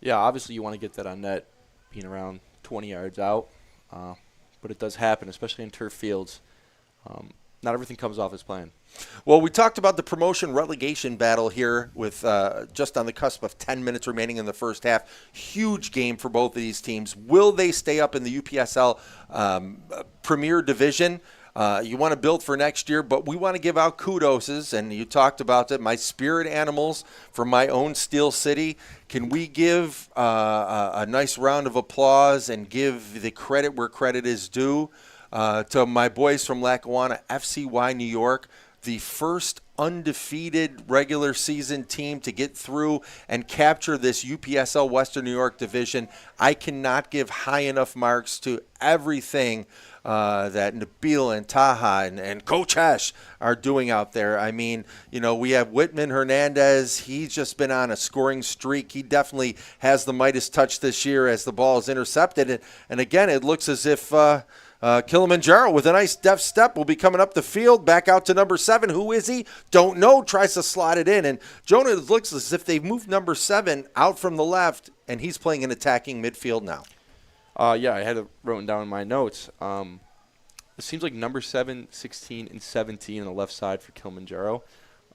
Yeah, obviously you want to get that on net, being around 20 yards out. But it does happen, especially in turf fields. Not everything comes off as planned. Well, we talked about the promotion-relegation battle here with just on the cusp of 10 minutes remaining in the first half. Huge game for both of these teams. Will they stay up in the UPSL Premier Division? You want to build for next year, but we want to give out kudoses, and you talked about it, my spirit animals from my own Steel City. Can we give a nice round of applause and give the credit where credit is due to my boys from Lackawanna, FCY New York, the first undefeated regular season team to get through and capture this UPSL Western New York division. I cannot give high enough marks to everything that Nabil and Taha and Coach Hesh are doing out there. I mean, we have Whitman Hernandez. He's just been on a scoring streak. He definitely has the Midas touch this year as the ball is intercepted. And again, it looks as if Kilimanjaro, with a nice deft step, will be coming up the field, back out to number 7. Who is he? Don't know. Tries to slot it in. And Jonah, it looks as if they've moved number 7 out from the left, and he's playing an attacking midfield now. Yeah, I had it written down in my notes. It seems like number 7, 16, and 17 on the left side for Kilimanjaro.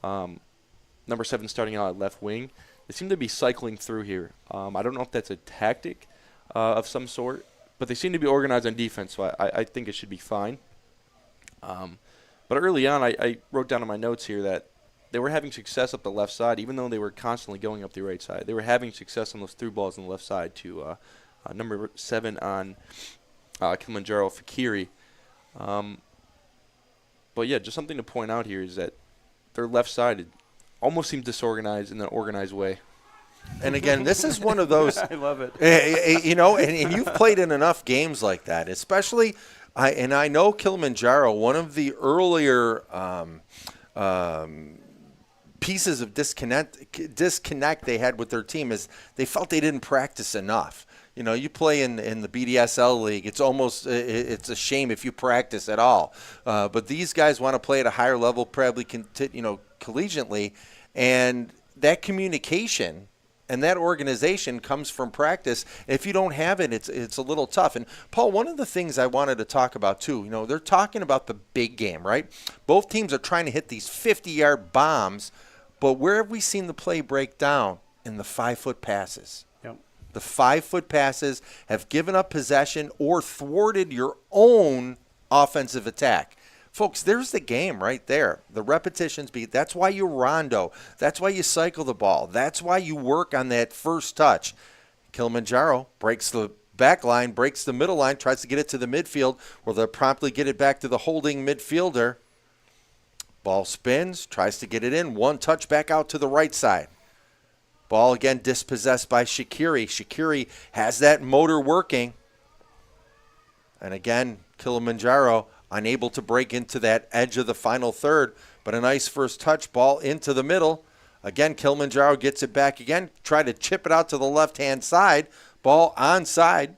Number 7 starting out at left wing. They seem to be cycling through here. I don't know if that's a tactic of some sort, but they seem to be organized on defense, so I think it should be fine. But early on, I wrote down in my notes here that they were having success up the left side, even though they were constantly going up the right side. They were having success on those through balls on the left side to number 7 on Kilimanjaro, Fakiri. But yeah, just something to point out here is that their left side almost seems disorganized in an organized way. And again, this is one of those. I love it. And you've played in enough games like that, especially. I know Kilimanjaro. One of the earlier pieces of disconnect they had with their team is they felt they didn't practice enough. You play in the BDSL league. It's almost it's a shame if you practice at all. But these guys want to play at a higher level, probably collegiately, and that communication and that organization comes from practice. If you don't have it, it's a little tough. And Paul, one of the things I wanted to talk about too, they're talking about the big game, right? Both teams are trying to hit these 50-yard bombs, but where have we seen the play break down? In the 5-foot passes. The 5-foot passes have given up possession or thwarted your own offensive attack. Folks, there's the game right there. The repetitions that's why you rondo. That's why you cycle the ball. That's why you work on that first touch. Kilimanjaro breaks the back line, breaks the middle line, tries to get it to the midfield, where they'll promptly get it back to the holding midfielder. Ball spins, tries to get it in. One touch back out to the right side. Ball again dispossessed by Shaqiri. Shaqiri has that motor working. And again, Kilimanjaro unable to break into that edge of the final third. But a nice first touch, ball into the middle. Again, Kilimanjaro gets it back again. Try to chip it out to the left-hand side. Ball onside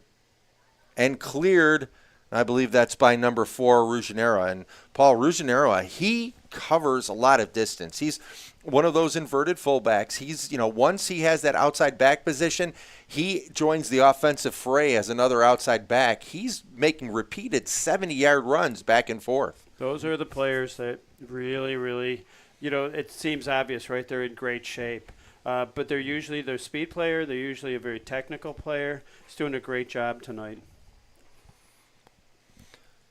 and cleared. I believe that's by number 4, Ruggiero. And Paul Ruggiero, he covers a lot of distance. He's one of those inverted fullbacks. He's, once he has that outside back position, he joins the offensive fray as another outside back. He's making repeated 70-yard runs back and forth. Those are the players that really, really, it seems obvious, right? They're in great shape. But they're a speed player. They're usually a very technical player. He's doing a great job tonight.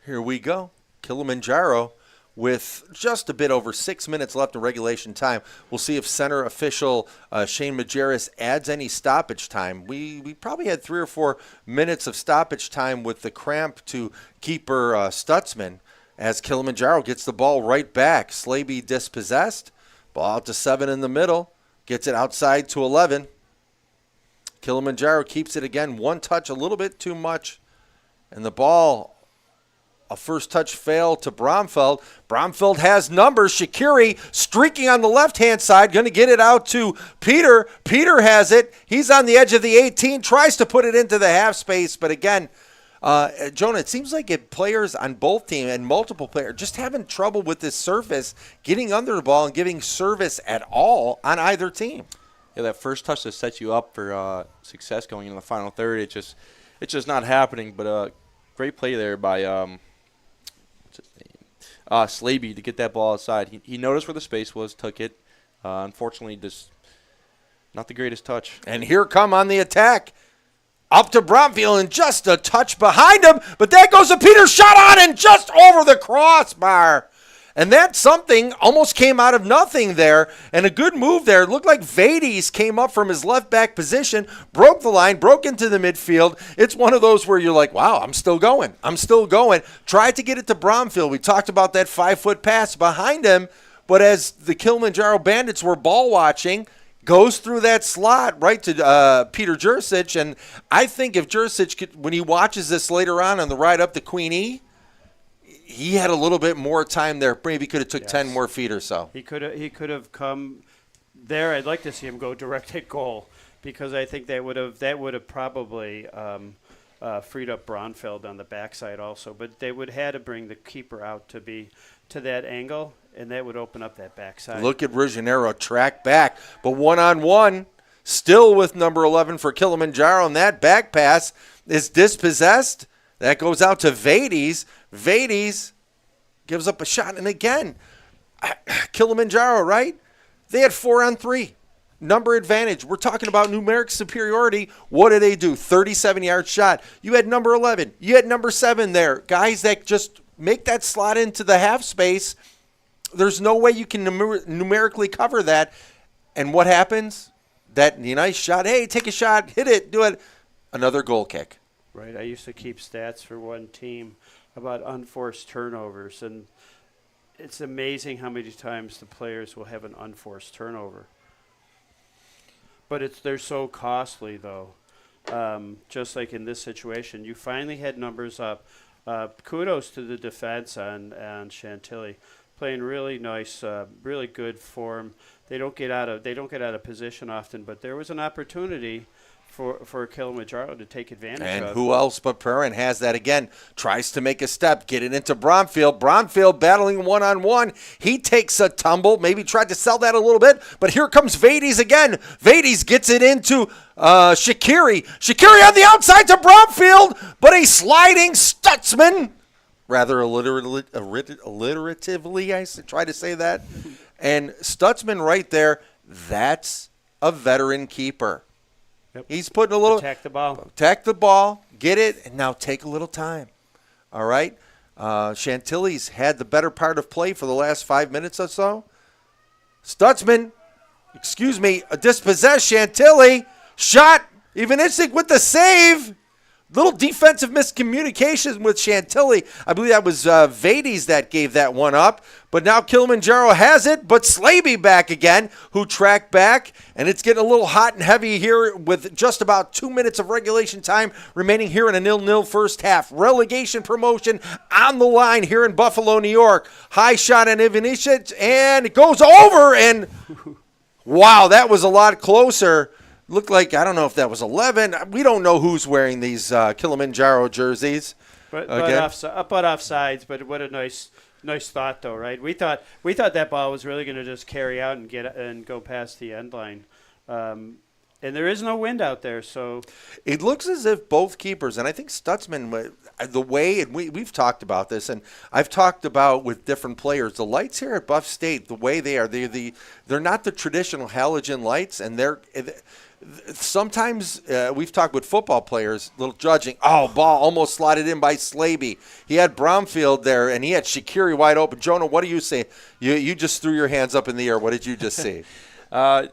Here we go. Kilimanjaro with just a bit over 6 minutes left in regulation time. We'll see if center official Shane Majerus adds any stoppage time. We probably had 3 or 4 minutes of stoppage time with the cramp to keeper Stutzman as Kilimanjaro gets the ball right back. Slaby dispossessed. Ball out to 7 in the middle. Gets it outside to 11. Kilimanjaro keeps it again. One touch, a little bit too much. And the ball, a first touch fail to Bromfeld. Bromfeld has numbers. Shaqiri streaking on the left-hand side, going to get it out to Peter. Peter has it. He's on the edge of the 18, tries to put it into the half space. But again, Jonah, it seems like players on both teams and multiple players just having trouble with this surface, getting under the ball and giving service at all on either team. Yeah, that first touch that sets you up for success going into the final third, it's just not happening. But great play there by what's his name? Slaby to get that ball outside. He noticed where the space was, took it. Unfortunately, just not the greatest touch. And here come on the attack. Up to Bromfield and just a touch behind him. But that goes to Peter. Shot on and just over the crossbar. And that something almost came out of nothing there. And a good move there. It looked like Vades came up from his left back position, broke the line, broke into the midfield. It's one of those where you're like, wow, I'm still going. I'm still going. Tried to get it to Bromfield. We talked about that 5-foot pass behind him. But as the Kilimanjaro Bandits were ball watching, goes through that slot right to Peter Jurcic. And I think if Jurcic, when he watches this later on the ride up to Queen E, he had a little bit more time there. Maybe could have took 10 more feet or so. He could have come there. I'd like to see him go direct hit goal because I think that would have probably freed up Bromfield on the backside also. But they would have had to bring the keeper out to that angle, and that would open up that backside. Look at Ruggiero track back, but one-on-one, still with number 11 for Kilimanjaro, and that back pass is dispossessed. That goes out to Vades. Vades gives up a shot, and again, Kilimanjaro, right? They had 4-on-3. Number advantage. We're talking about numeric superiority. What did they do? 37-yard shot. You had number 11. You had number 7 there. Guys that just make that slot into the half space. There's no way you can numerically cover that. And what happens? That nice shot. Hey, take a shot. Hit it. Do it. Another goal kick. Right. I used to keep stats for one team about unforced turnovers. And it's amazing how many times the players will have an unforced turnover. But they're so costly, though. Just like in this situation, you finally had numbers up. Kudos to the defense on Chantilly, playing really nice, really good form. They don't get out of position often, but there was an opportunity for Kilimanjaro to take advantage of. And who else but Perrin has that again? Tries to make a step, get it into Bromfield. Bromfield battling one-on-one. He takes a tumble, maybe tried to sell that a little bit, but here comes Vades again. Vades gets it into Shaqiri. Shaqiri on the outside to Bromfield, but a sliding Stutzman, rather alliteratively, I try to say that. And Stutzman right there, that's a veteran keeper. Yep. He's putting a little attack the ball, get it, and now take a little time. All right? Chantilly's had the better part of play for the last 5 minutes or so. Stutzman, dispossessed Chantilly. Shot, Ivanicic with the save. Little defensive miscommunication with Chantilly. I believe that was Vades that gave that one up. But now Kilimanjaro has it, but Slaby back again, who tracked back. And it's getting a little hot and heavy here with just about 2 minutes of regulation time remaining here in a 0-0 first half. Relegation promotion on the line here in Buffalo, New York. High shot on Ivanicic, and it goes over. And wow, that was a lot closer. Looked like, I don't know if that was 11. We don't know who's wearing these Kilimanjaro jerseys. But offsides. But what a nice thought, though, right? We thought that ball was really going to just carry out and go past the end line. And there is no wind out there, so it looks as if both keepers, and I think Stutzman, the way, and we've talked about this, and I've talked about with different players, the lights here at Buff State, the way they are, they're not the traditional halogen lights, and they're sometimes we've talked with football players, little judging. Oh, ball almost slotted in by Slaby. He had Bromfield there, and he had Shaqiri wide open. Jonah, what do you say? You just threw your hands up in the air. What did you just see? I'm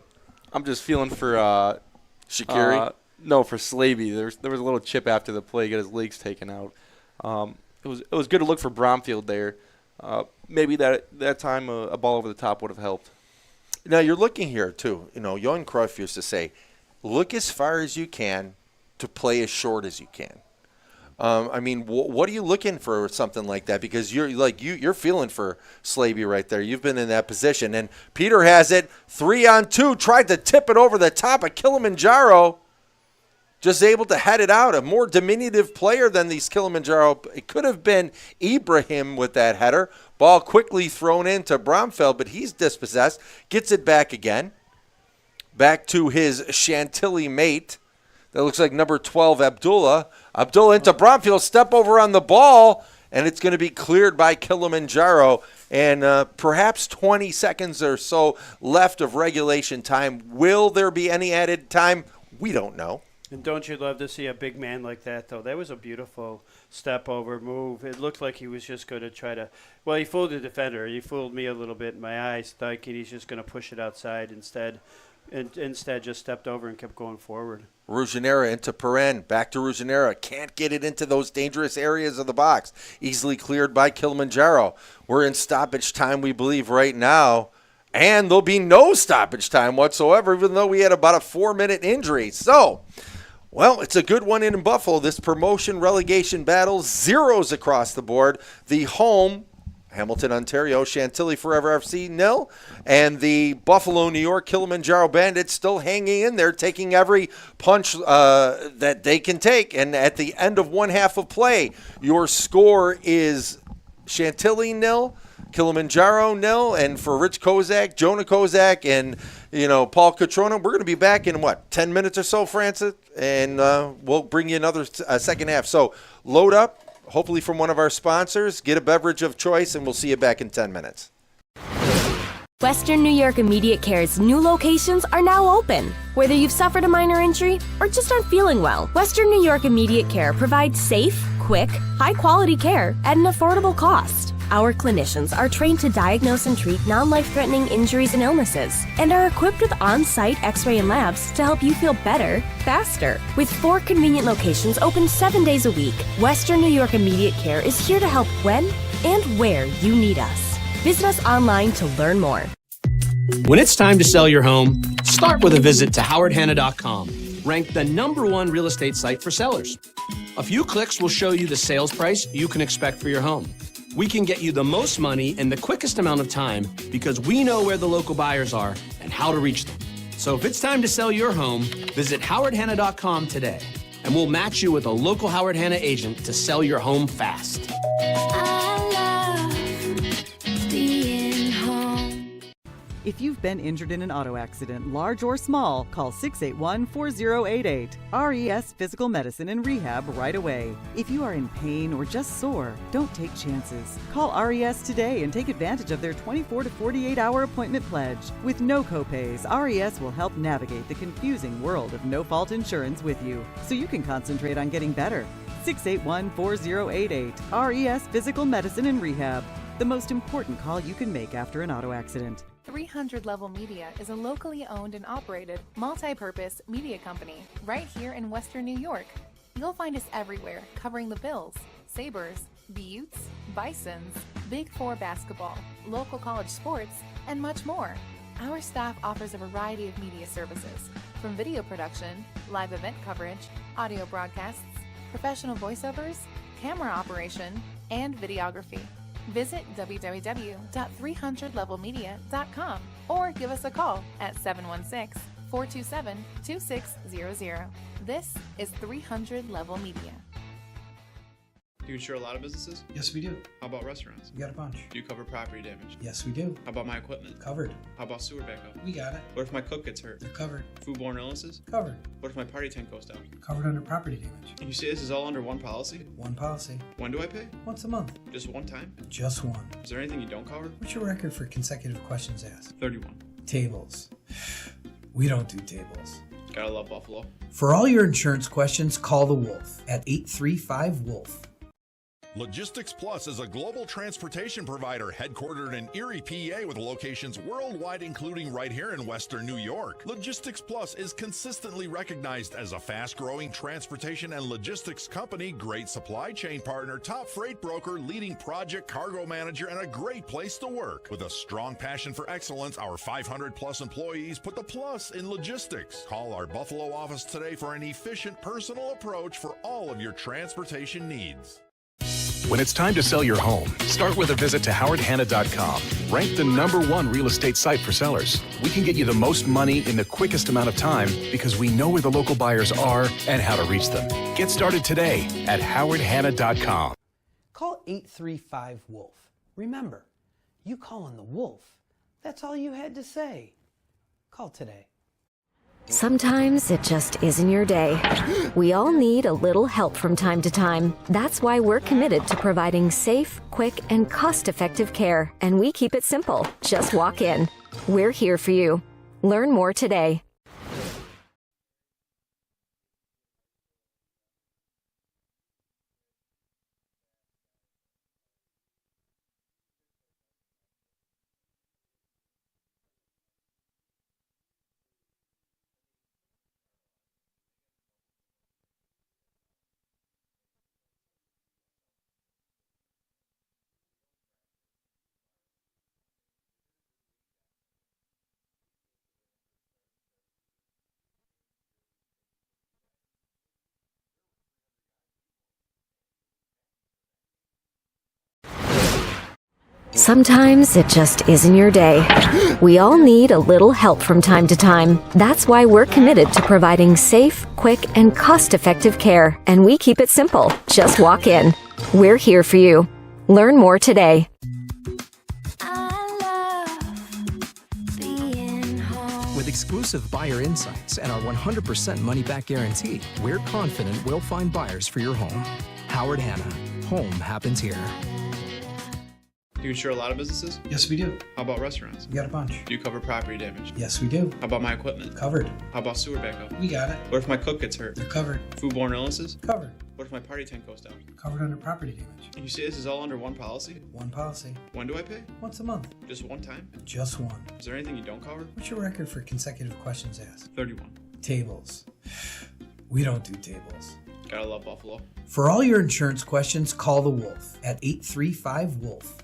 just feeling for Shaqiri. No, for Slaby. There was a little chip after the play, got his legs taken out. It was good to look for Bromfield there. Maybe that time a ball over the top would have helped. Now you're looking here too. Johan Cruyff used to say, "Look as far as you can to play as short as you can." What are you looking for something like that? Because you're feeling for Slaby right there. You've been in that position, and Peter has it 3-on-2. Tried to tip it over the top of Kilimanjaro. Just able to head it out. A more diminutive player than these Kilimanjaro. It could have been Ibrahim with that header. Ball quickly thrown into Bromfield, but he's dispossessed. Gets it back again. Back to his Chantilly mate. That looks like number 12, Abdullah. Abdullah into Bromfield, step over on the ball, and it's going to be cleared by Kilimanjaro. And perhaps 20 seconds or so left of regulation time. Will there be any added time? We don't know. And don't you love to see a big man like that, though? That was a beautiful step over move. It looked like he was just going to try to – well, he fooled the defender. He fooled me a little bit in my eyes, thinking he's just going to push it outside instead. Instead, just stepped over and kept going forward. Ruggiero into Perrin, back to Ruggiero. Can't get it into those dangerous areas of the box. Easily cleared by Kilimanjaro. We're in stoppage time, we believe, right now. And there'll be no stoppage time whatsoever, even though we had about a 4-minute injury. So, well, it's a good one in Buffalo. This promotion relegation battle, zeros across the board. The home, Hamilton, Ontario, Chantilly Forever FC 0, and the Buffalo, New York, Kilimanjaro Bandits still hanging in there, taking every punch that they can take. And at the end of one half of play, your score is Chantilly 0, Kilimanjaro 0, and for Rich Kozak, Jonah Kozak, and Paul Catrona, we're going to be back in 10 minutes or so, Francis, and we'll bring you another second half. So load up. Hopefully from one of our sponsors, get a beverage of choice, and we'll see you back in 10 minutes. Western New York Immediate Care's new locations are now open. Whether you've suffered a minor injury or just aren't feeling well, Western New York Immediate Care provides safe, quick, high-quality care at an affordable cost. Our clinicians are trained to diagnose and treat non-life-threatening injuries and illnesses and are equipped with on-site x-ray and labs to help you feel better, faster. With 4 convenient locations open 7 days a week, Western New York Immediate Care is here to help when and where you need us. Visit us online to learn more. When it's time to sell your home, start with a visit to howardhanna.com, ranked the #1 real estate site for sellers. A few clicks will show you the sales price you can expect for your home. We can get you the most money in the quickest amount of time because we know where the local buyers are and how to reach them. So if it's time to sell your home, visit howardhanna.com today, and we'll match you with a local Howard Hanna agent to sell your home fast. If you've been injured in an auto accident, large or small, call 681-4088. RES Physical Medicine and Rehab right away. If you are in pain or just sore, don't take chances. Call RES today and take advantage of their 24 to 48-hour appointment pledge. With no copays, RES will help navigate the confusing world of no-fault insurance with you, so you can concentrate on getting better. 681-4088. RES Physical Medicine and Rehab. The most important call you can make after an auto accident. 300 Level Media is a locally owned and operated multi-purpose media company right here in Western New York. You'll find us everywhere, covering the Bills, Sabres, Buttes, Bisons, Big Four basketball, local college sports, and much more. Our staff offers a variety of media services, from video production, live event coverage, audio broadcasts, professional voiceovers, camera operation, and videography. Visit www.300levelmedia.com or give us a call at 716-427-2600. This is 300 Level Media. Do you insure a lot of businesses? Yes, we do. How about restaurants? We got a bunch. Do you cover property damage? Yes, we do. How about my equipment? Covered. How about sewer backup? We got it. What if my cook gets hurt? They're covered. Foodborne illnesses? Covered. What if my party tent goes down? Covered under property damage. And you say this is all under one policy? One policy. When do I pay? Once a month. Just one time? Just one. Is there anything you don't cover? What's your record for consecutive questions asked? 31. Tables. We don't do tables. Gotta love Buffalo. For all your insurance questions, call the Wolf at 835-WOLF. Logistics Plus is a global transportation provider headquartered in Erie, PA, with locations worldwide, including right here in Western New York. Logistics Plus is consistently recognized as a fast-growing transportation and logistics company, great supply chain partner, top freight broker, leading project cargo manager, and a great place to work. With a strong passion for excellence, our 500-plus employees put the plus in logistics. Call our Buffalo office today for an efficient, personal approach for all of your transportation needs. When it's time to sell your home, start with a visit to howardhanna.com. Ranked the #1 real estate site for sellers. We can get you the most money in the quickest amount of time because we know where the local buyers are and how to reach them. Get started today at howardhanna.com. Call 835-WOLF. Remember, you calling the Wolf. That's all you had to say. Call today. Sometimes it just isn't your day. We all need a little help from time to time. That's why we're committed to providing safe, quick, and cost-effective care. And we keep it simple. Just walk in. We're here for you. Learn more today. Sometimes it just isn't your day. We all need a little help from time to time. That's why we're committed to providing safe, quick, and cost-effective care. And we keep it simple. Just walk in. We're here for you. Learn more today. With exclusive buyer insights and our 100% money-back guarantee, we're confident we'll find buyers for your home. Howard Hanna. Home happens here. Do you insure a lot of businesses? Yes, we do. How about restaurants? We got a bunch. Do you cover property damage? Yes, we do. How about my equipment? Covered. How about sewer backup? We got it. What if my cook gets hurt? They're covered. Foodborne illnesses? Covered. What if my party tent goes down? Covered under property damage. And you say this is all under one policy? One policy. When do I pay? Once a month. Just one time? Just one. Is there anything you don't cover? What's your record for consecutive questions asked? 31. Tables. We don't do tables. Gotta love Buffalo. For all your insurance questions, call the Wolf at 835-WOLF.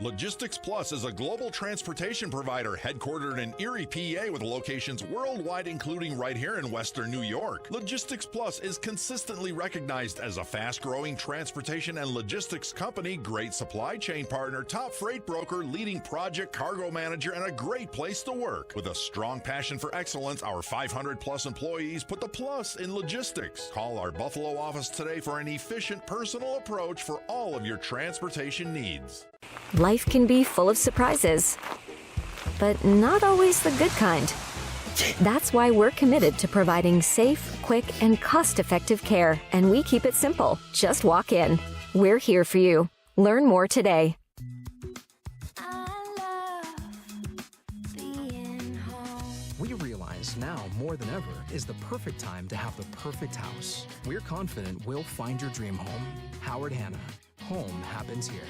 Logistics Plus is a global transportation provider headquartered in Erie, PA with locations worldwide, including right here in Western New York. Logistics Plus is consistently recognized as a fast-growing transportation and logistics company, great supply chain partner, top freight broker, leading project cargo manager, and a great place to work. With a strong passion for excellence, our 500-plus employees put the plus in logistics. Call our Buffalo office today for an efficient, personal approach for all of your transportation needs. Life can be full of surprises, but not always the good kind. That's why we're committed to providing safe, quick, and cost-effective care. And we keep it simple. Just walk in. We're here for you. Learn more today. We realize now more than ever is the perfect time to have the perfect house. We're confident we'll find your dream home. Howard Hanna. Home happens here.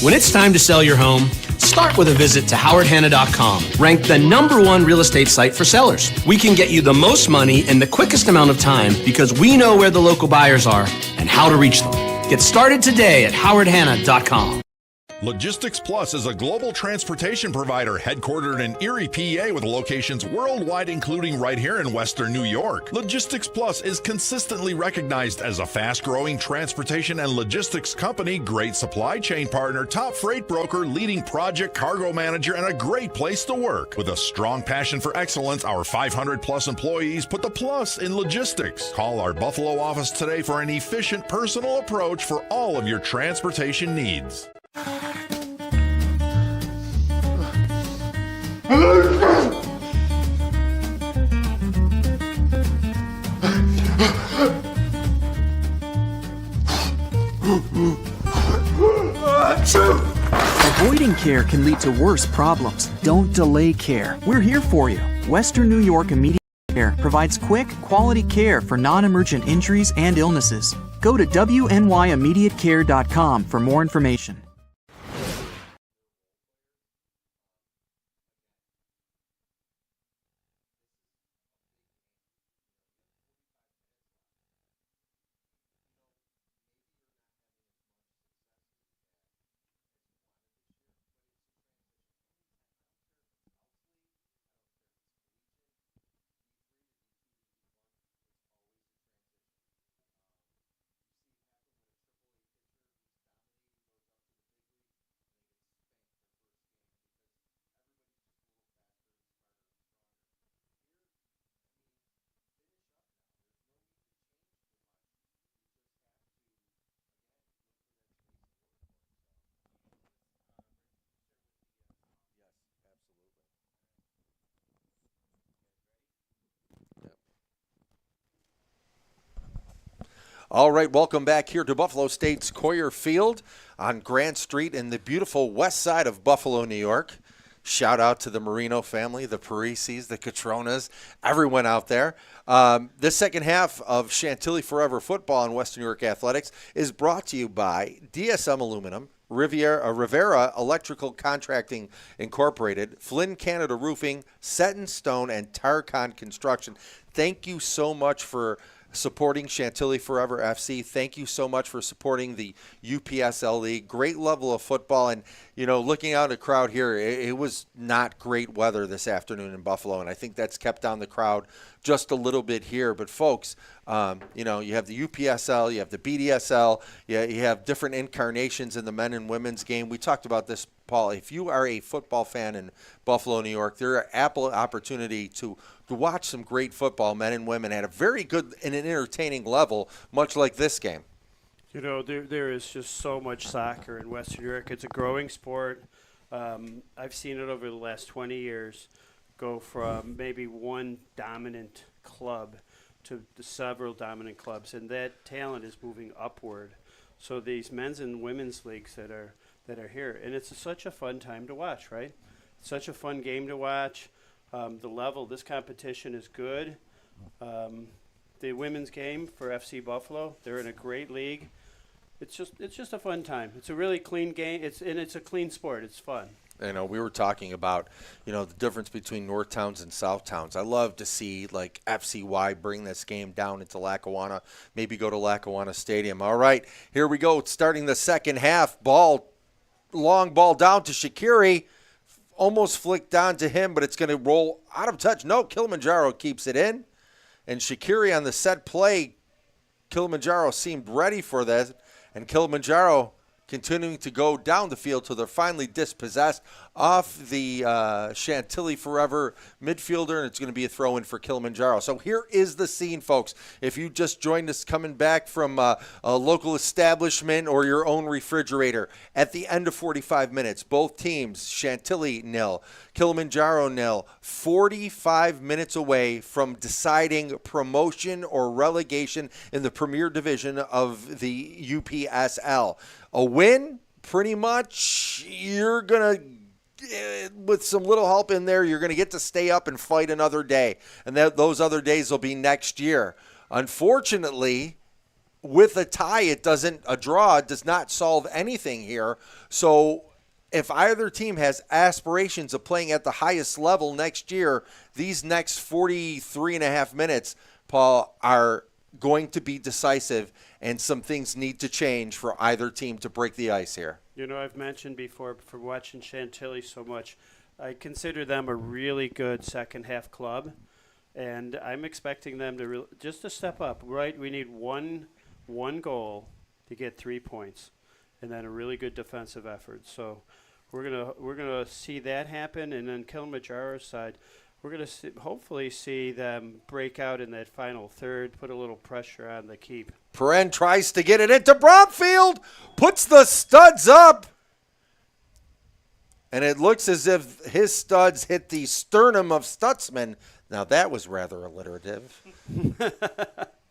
When it's time to sell your home, start with a visit to howardhanna.com, ranked the #1 real estate site for sellers. We can get you the most money in the quickest amount of time because we know where the local buyers are and how to reach them. Get started today at howardhanna.com. Logistics Plus is a global transportation provider headquartered in Erie, PA with locations worldwide, including right here in Western New York. Logistics Plus is consistently recognized as a fast-growing transportation and logistics company, great supply chain partner, top freight broker, leading project cargo manager, and a great place to work. With a strong passion for excellence, our 500-plus employees put the plus in logistics. Call our Buffalo office today for an efficient, personal approach for all of your transportation needs. Avoiding care can lead to worse problems. Don't delay care. We're here for you. Western New York Immediate Care provides quick, quality care for non-emergent injuries and illnesses. Go to WNYimmediatecare.com for more information. All right, welcome back here to Buffalo State's Coyer Field on Grant Street in the beautiful west side of Buffalo, New York. Shout out to the Marino family, the Parisis, the Catronas, everyone out there. This second half of Chantilly Forever Football and Western New York Athletics is brought to you by DSM Aluminum, Rivera Electrical Contracting Incorporated, Flynn Canada Roofing, Set in Stone, and Tarcon Construction. Thank you so much for supporting Chantilly Forever FC. Thank you so much for supporting the UPSL League. Great level of football. And, looking out at the crowd here, it was not great weather this afternoon in Buffalo, and I think that's kept down the crowd just a little bit here. But, folks, you have the UPSL, you have the BDSL, you have different incarnations in the men and women's game. We talked about this, Paul. If you are a football fan in Buffalo, New York, there are ample opportunity to watch some great football, men and women, at a very good and an entertaining level, much like this game. There is just so much soccer in Western New York. It's a growing sport. I've seen it over the last 20 years go from maybe one dominant club to several dominant clubs, and that talent is moving upward. So these men's and women's leagues that are here, and it's such a fun time to watch, right? Such a fun game to watch. The level, this competition is good. The women's game for FC Buffalo, they're in a great league. It's just a fun time. It's a really clean game. It's a clean sport. It's fun. We were talking about, the difference between North Towns and South Towns. I love to see, like, FCY bring this game down into Lackawanna, maybe go to Lackawanna Stadium. All right, here we go. Starting the second half, long ball down to Shaqiri. Almost flicked down to him, but it's going to roll out of touch. No, Kilimanjaro keeps it in. And Shaqiri on the set play, Kilimanjaro seemed ready for that. And Kilimanjaro continuing to go down the field till they're finally dispossessed off the Chantilly Forever midfielder, and it's going to be a throw-in for Kilimanjaro. So here is the scene, folks. If you just joined us coming back from a local establishment or your own refrigerator, at the end of 45 minutes, both teams, Chantilly 0, Kilimanjaro 0, 45 minutes away from deciding promotion or relegation in the Premier Division of the UPSL. A win, pretty much, you're going to, with some little help in there, you're going to get to stay up and fight another day. And those other days will be next year. Unfortunately, with a tie, a draw does not solve anything here. So if either team has aspirations of playing at the highest level next year, these next 43 and a half minutes, Paul, are going to be decisive, and some things need to change for either team to break the ice here. I've mentioned before, for watching Chantilly so much, I consider them a really good second half club, and I'm expecting them to just to step up. Right, we need one goal to get 3 points, and then a really good defensive effort. So we're gonna see that happen, and then Kilimanjaro's side, we're going to hopefully see them break out in that final third, put a little pressure on the keep. Perrin tries to get it into Bromfield, puts the studs up, and it looks as if his studs hit the sternum of Stutzman. Now, that was rather alliterative.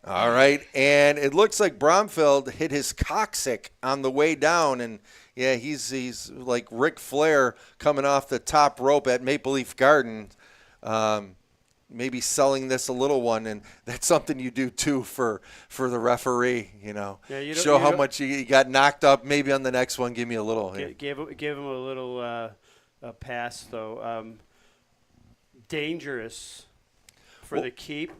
All right, and it looks like Bromfield hit his coccyx on the way down, and yeah, he's like Ric Flair coming off the top rope at Maple Leaf Gardens. Maybe selling this a little one, and that's something you do too for the referee. Yeah, show how much you got knocked up. Maybe on the next one, give me a little. Give him a little pass though. Dangerous for the keep,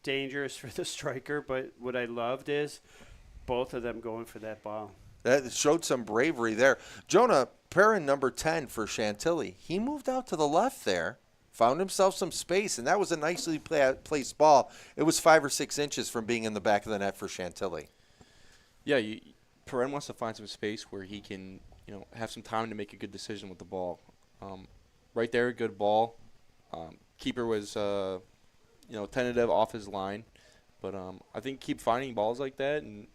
dangerous for the striker. But what I loved is both of them going for that ball. That showed some bravery there. Jonah Perrin, number 10 for Chantilly. He moved out to the left there. Found himself some space, and that was a nicely placed ball. It was 5 or 6 inches from being in the back of the net for Chantilly. Yeah, Perrin wants to find some space where he can, have some time to make a good decision with the ball. Right there, good ball. Keeper was, tentative off his line, but I think keep finding balls like that and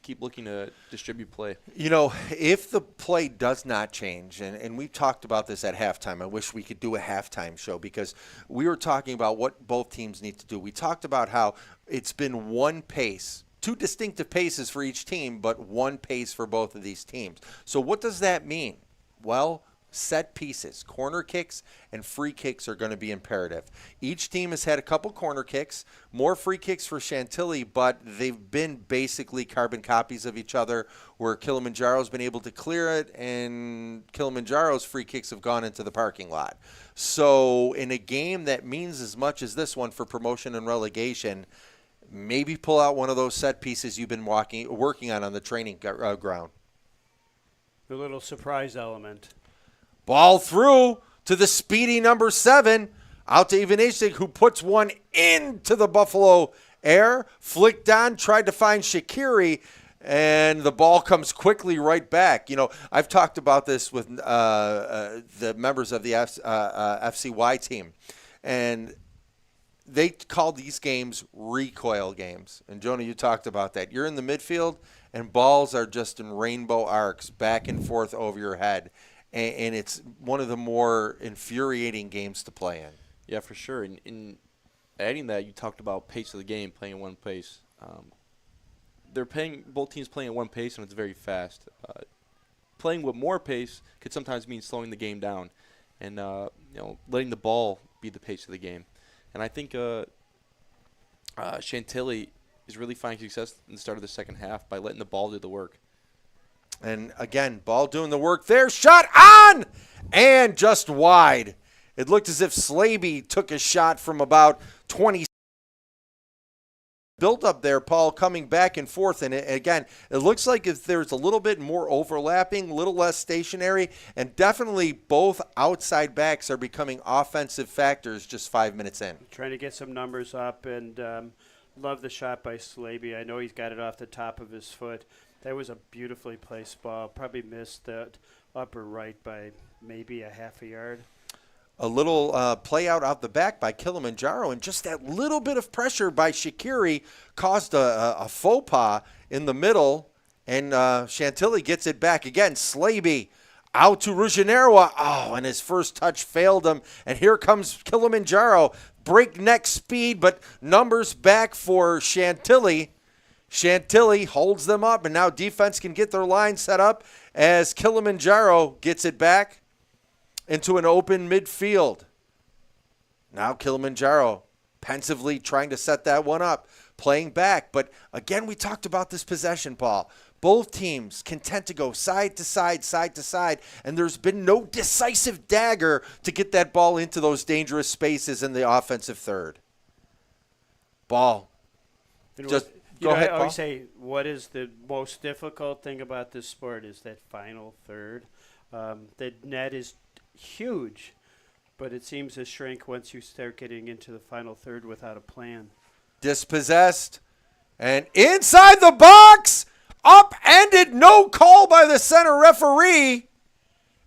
keep looking to distribute play. If the play does not change, and we've talked about this at halftime, I wish we could do a halftime show because we were talking about what both teams need to do. We talked about how it's been one pace two distinctive paces for each team, but one pace for both of these teams. So what does that mean? Well, set pieces, corner kicks and free kicks are going to be imperative. Each team has had a couple corner kicks, more free kicks for Chantilly, but they've been basically carbon copies of each other, where Kilimanjaro's been able to clear it and Kilimanjaro's free kicks have gone into the parking lot. So in a game that means as much as this one for promotion and relegation, maybe pull out one of those set pieces you've been working on the training ground. A little surprise element. Ball through to the speedy number 7, out to Ivanishik, who puts one into the Buffalo air. Flicked on, tried to find Shaqiri, and the ball comes quickly right back. You know, I've talked about this with the members of the FCY team, and they call these games recoil games. And, Jonah, you talked about that. You're in the midfield, and balls are just in rainbow arcs back and forth over your head. And it's one of the more infuriating games to play in. Yeah, for sure. In adding that, you talked about pace of the game, playing at one pace. Both teams playing at one pace, and it's very fast. Playing with more pace could sometimes mean slowing the game down, and letting the ball be the pace of the game. And I think Chantilly is really finding success in the start of the second half by letting the ball do the work. And again, ball doing the work there. Shot on! And just wide. It looked as if Slaby took a shot from about 20. Built up there, Paul, coming back and forth. And again, it looks like if there's a little bit more overlapping, a little less stationary, and definitely both outside backs are becoming offensive factors just 5 minutes in. Trying to get some numbers up, and love the shot by Slaby. I know he's got it off the top of his foot. That was a beautifully placed ball. Probably missed that upper right by maybe a half a yard. A little play out the back by Kilimanjaro, and just that little bit of pressure by Shaqiri caused a faux pas in the middle, and Chantilly gets it back. Again, Slaby out to Ruggiero. Oh, and his first touch failed him, and here comes Kilimanjaro. Breakneck speed, but numbers back for Chantilly. Chantilly holds them up, and now defense can get their line set up as Kilimanjaro gets it back into an open midfield. Now Kilimanjaro pensively trying to set that one up, playing back. But again, we talked about this possession, Paul. Both teams content to go side to side, and there's been no decisive dagger to get that ball into those dangerous spaces in the offensive third. Ball. Just go ahead, I Paul. always say, what is the most difficult thing about this sport is that final third. The net is huge, but it seems to shrink once you start getting into the final third without a plan. Dispossessed, and inside the box, upended, no call by the center referee,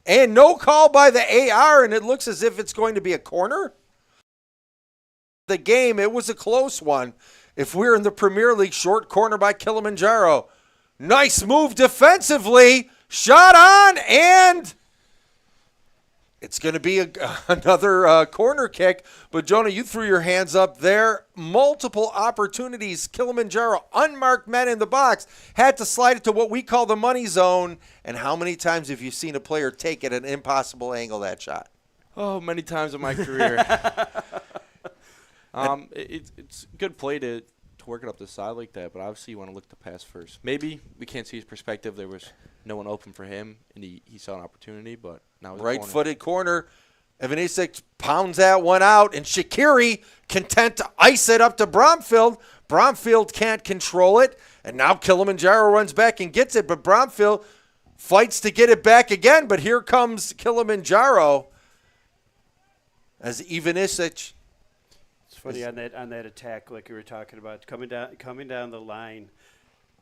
and no call by the AR, and it looks as if it's going to be a corner. The game, it was a close one. If we're in the Premier League, short corner by Kilimanjaro. Nice move defensively, shot on, and it's going to be another corner kick. But, Jonah, you threw your hands up there. Multiple opportunities. Kilimanjaro, unmarked men in the box, had to slide it to what we call the money zone. And how many times have you seen a player take it at an impossible angle, that shot? Oh, many times in my career. It's good play to work it up the side like that, but obviously you want to look the pass first. Maybe we can't see his perspective. There was no one open for him, and he saw an opportunity, but now it's right-footed corner. Ivanishik pounds that one out, and Shaqiri content to ice it up to Bromfield. Bromfield can't control it, and now Kilimanjaro runs back and gets it, but Bromfield fights to get it back again, but here comes Kilimanjaro as Ivanishik. It's funny on that attack, like you were talking about, coming down the line.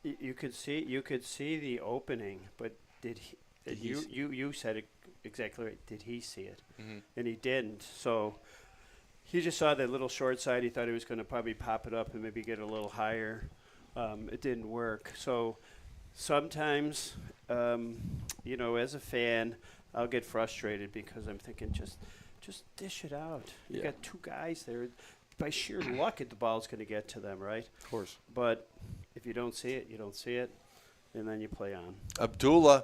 You could see the opening, but you said it exactly right. Did he see it? Mm-hmm. And he didn't. So he just saw that little short side. He thought he was going to probably pop it up and maybe get a little higher. It didn't work. So sometimes, as a fan, I'll get frustrated because I'm thinking just dish it out. You got two guys there. By sheer luck, the ball's going to get to them, right? Of course. But If you don't see it, you don't see it, and then you play on. Abdullah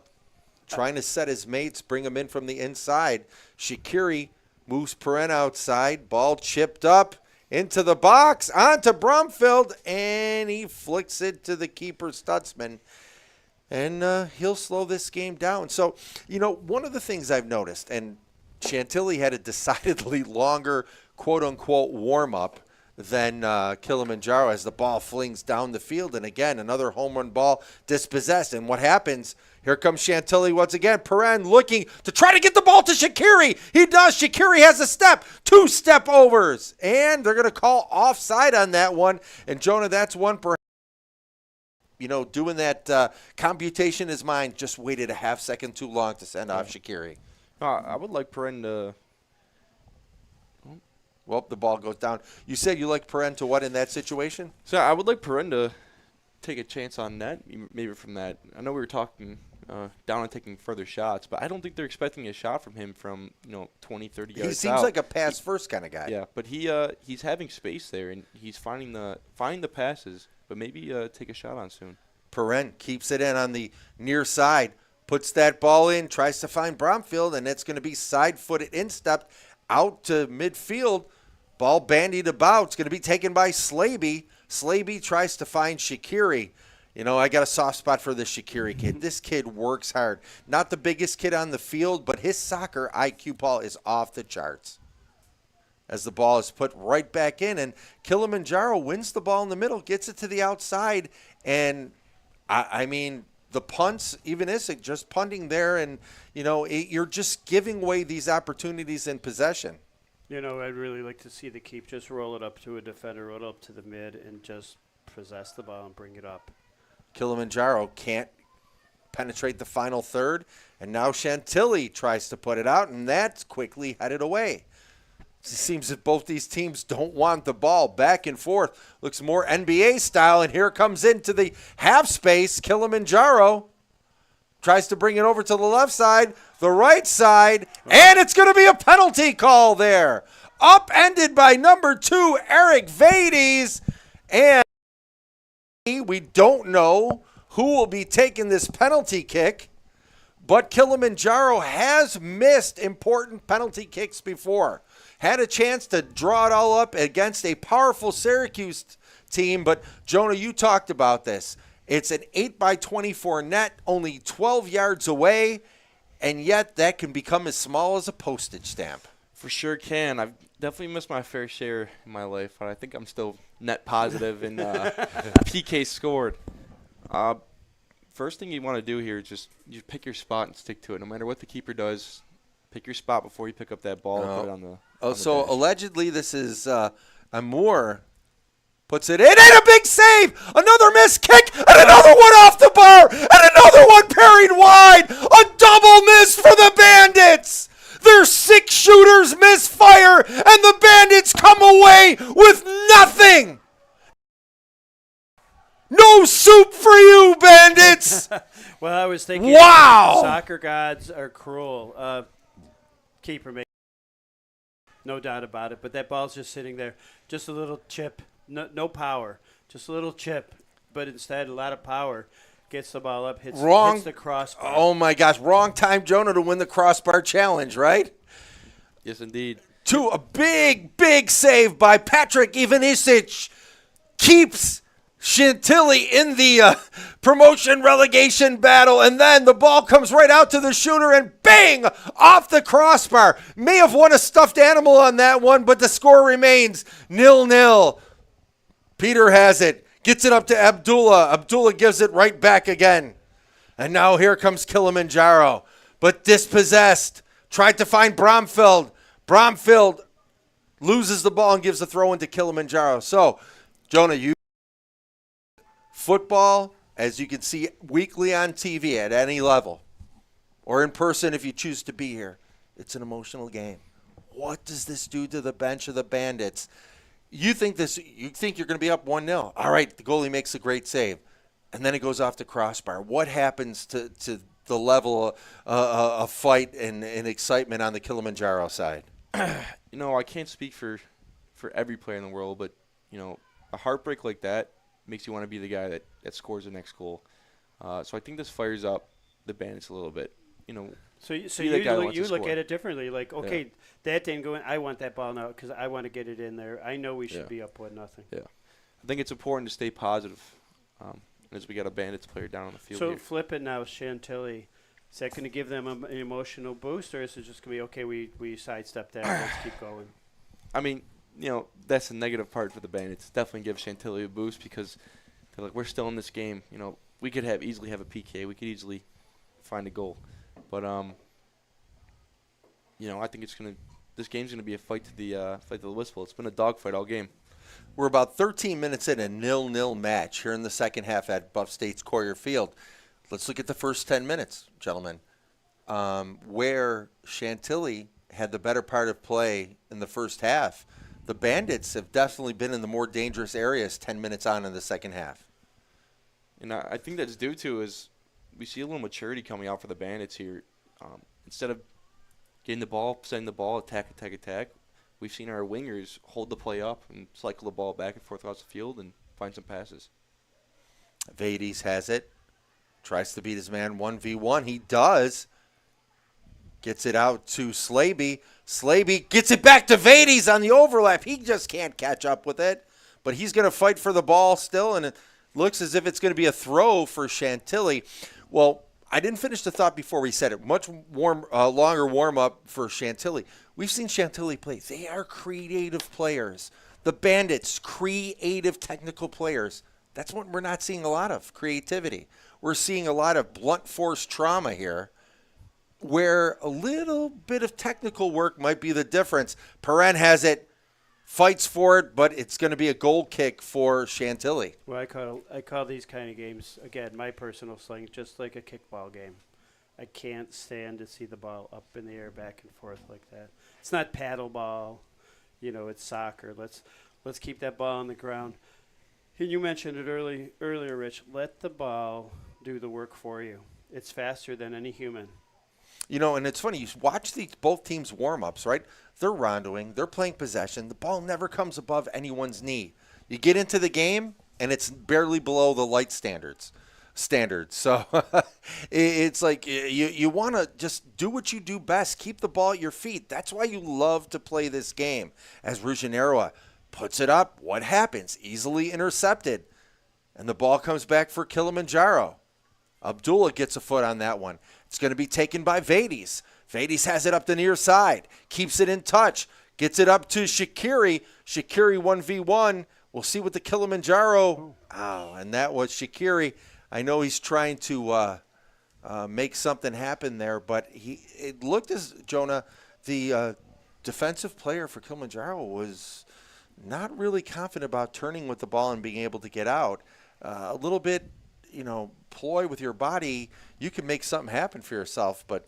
trying to set his mates, bring him in from the inside. Shaqiri moves Perrin outside. Ball chipped up into the box, onto Bromfield, and he flicks it to the keeper, Stutzman. And he'll slow this game down. So, one of the things I've noticed, and Chantilly had a decidedly longer, quote-unquote, warm-up than Kilimanjaro as the ball flings down the field. And again, another home run ball dispossessed. And what happens? Here comes Chantilly once again. Perrin looking to try to get the ball to Shaqiri. He does. Shaqiri has a step. 2 step overs. And they're going to call offside on that one. And Jonah, that's one perhaps. Doing that computation in his mind, just waited a half second too long to send off Shaqiri. I would like Perrin to. Well, the ball goes down. You said you like Perrin to what in that situation? So I would like Perrin to take a chance on net, maybe from that. I know we were talking down on taking further shots, but I don't think they're expecting a shot from him from 20, 30 yards out. He seems like a pass first kind of guy. Yeah, but he's having space there and he's finding the passes, but maybe take a shot on soon. Perrin keeps it in on the near side, puts that ball in, tries to find Bromfield, and it's going to be side-footed instep out to midfield. Ball bandied about. It's going to be taken by Slaby. Slaby tries to find Shaqiri. I got a soft spot for this Shaqiri kid. This kid works hard. Not the biggest kid on the field, but his soccer IQ, Paul, is off the charts. As the ball is put right back in, and Kilimanjaro wins the ball in the middle, gets it to the outside, and I mean, the punts, even Isaac just punting there, and, you're just giving away these opportunities in possession. I'd really like to see the keep just roll it up to a defender, roll it up to the mid, and just possess the ball and bring it up. Kilimanjaro can't penetrate the final third, and now Chantilly tries to put it out, and that's quickly headed away. It seems that both these teams don't want the ball back and forth. Looks more NBA style, and here comes into the half space. Kilimanjaro tries to bring it over to the left side, the right side, and it's going to be a penalty call there. Upended by number 2, Eric Vades, and we don't know who will be taking this penalty kick, but Kilimanjaro has missed important penalty kicks before. Had a chance to draw it all up against a powerful Syracuse team, but Jonah, you talked about this. It's an 8x24 net, only 12 yards away, and yet that can become as small as a postage stamp. For sure can. I've definitely missed my fair share in my life, but I think I'm still net positive in PK scored. First thing you want to do here is just you pick your spot and stick to it. No matter what the keeper does, pick your spot before you pick up that ball and put it on the so dash. Allegedly this is Amour puts it in, and a big save! Another missed kick, and another one off the bar, and another one parried wide! A double miss for the Bandits! Their 6 shooters misfire, and the Bandits come away with nothing! No soup for you, Bandits! Well, I was thinking, wow! Soccer gods are cruel. Keeper makes no doubt about it, but that ball's just sitting there. Just a little chip. No power, just a little chip, but instead a lot of power. Gets the ball up, hits the crossbar. Oh, my gosh. Wrong time, Jonah, to win the crossbar challenge, right? Yes, indeed. A big save by Patrick Ivanisic. Keeps Chantilly in the promotion relegation battle, and then the ball comes right out to the shooter, and bang, off the crossbar. May have won a stuffed animal on that one, but the score remains 0-0. Peter has it, gets it up to Abdullah. Abdullah gives it right back again. And now here comes Kilimanjaro, but dispossessed. Tried to find Bromfield. Bromfield loses the ball and gives the throw into Kilimanjaro. So, Jonah, football, as you can see weekly on TV at any level, or in person if you choose to be here, it's an emotional game. What does this do to the bench of the Bandits? You think you're going to be up 1-0. All right, the goalie makes a great save, and then it goes off the crossbar. What happens to the level of fight and excitement on the Kilimanjaro side? I can't speak for every player in the world, but, a heartbreak like that, makes you want to be the guy that scores the next goal. So I think this fires up the Bandits a little bit. So be you the guy that look, wants you to look score. at it differently. Like, okay, that didn't go in. I want that ball now because I want to get it in there. I know we should be up 1-0. Yeah. I think it's important to stay positive as we got a Bandits player down on the field So here. flip it now, Chantilly. Is that going to give them an emotional boost, or is it just going to be, okay, we sidestepped that, let's keep going? I mean, that's the negative part for the Bandits. Definitely give Chantilly a boost because they're like, we're still in this game. We could easily have a PK. We could easily find a goal. But I think this game's gonna be a fight to the whistle. It's been a dogfight all game. We're about 13 minutes in a 0-0 match here in the second half at Buff State's Courier Field. Let's look at the first 10 minutes, gentlemen, where Chantilly had the better part of play in the first half. The Bandits have definitely been in the more dangerous areas 10 minutes on in the second half. And I think that's due to is we see a little maturity coming out for the Bandits here. Instead of getting the ball, sending the ball, attack, we've seen our wingers hold the play up and cycle the ball back and forth across the field and find some passes. Vades has it. Tries to beat his man 1v1. He does. Gets it out to Slaby. Slaby gets it back to Vades on the overlap. He just can't catch up with it. But he's going to fight for the ball still, and it looks as if it's going to be a throw for Chantilly. Well, I didn't finish the thought before we said it. Much longer warm-up for Chantilly. We've seen Chantilly play. They are creative players. The Bandits, creative technical players. That's what we're not seeing a lot of, creativity. We're seeing a lot of blunt force trauma here where a little bit of technical work might be the difference. Perrin has it, fights for it, but it's going to be a goal kick for Chantilly. Well, I call these kind of games, again, my personal slang, just like a kickball game. I can't stand to see the ball up in the air back and forth like that. It's not paddle ball, it's soccer. Let's keep that ball on the ground. And you mentioned it earlier, Rich. Let the ball do the work for you. It's faster than any human. And it's funny, you watch both teams' warm-ups, right? They're rondoing, they're playing possession. The ball never comes above anyone's knee. You get into the game, and it's barely below the light standards. So it's like you want to just do what you do best. Keep the ball at your feet. That's why you love to play this game. As Ruggiero puts it up, what happens? Easily intercepted. And the ball comes back for Kilimanjaro. Abdullah gets a foot on that one. It's going to be taken by Vades. Vades has it up the near side. Keeps it in touch. Gets it up to Shaqiri. Shaqiri 1v1. We'll see what the Kilimanjaro. Oh, and that was Shaqiri. I know he's trying to make something happen there, but it looked as, Jonah, the defensive player for Kilimanjaro was not really confident about turning with the ball and being able to get out. A little bit, ploy with your body, you can make something happen for yourself, but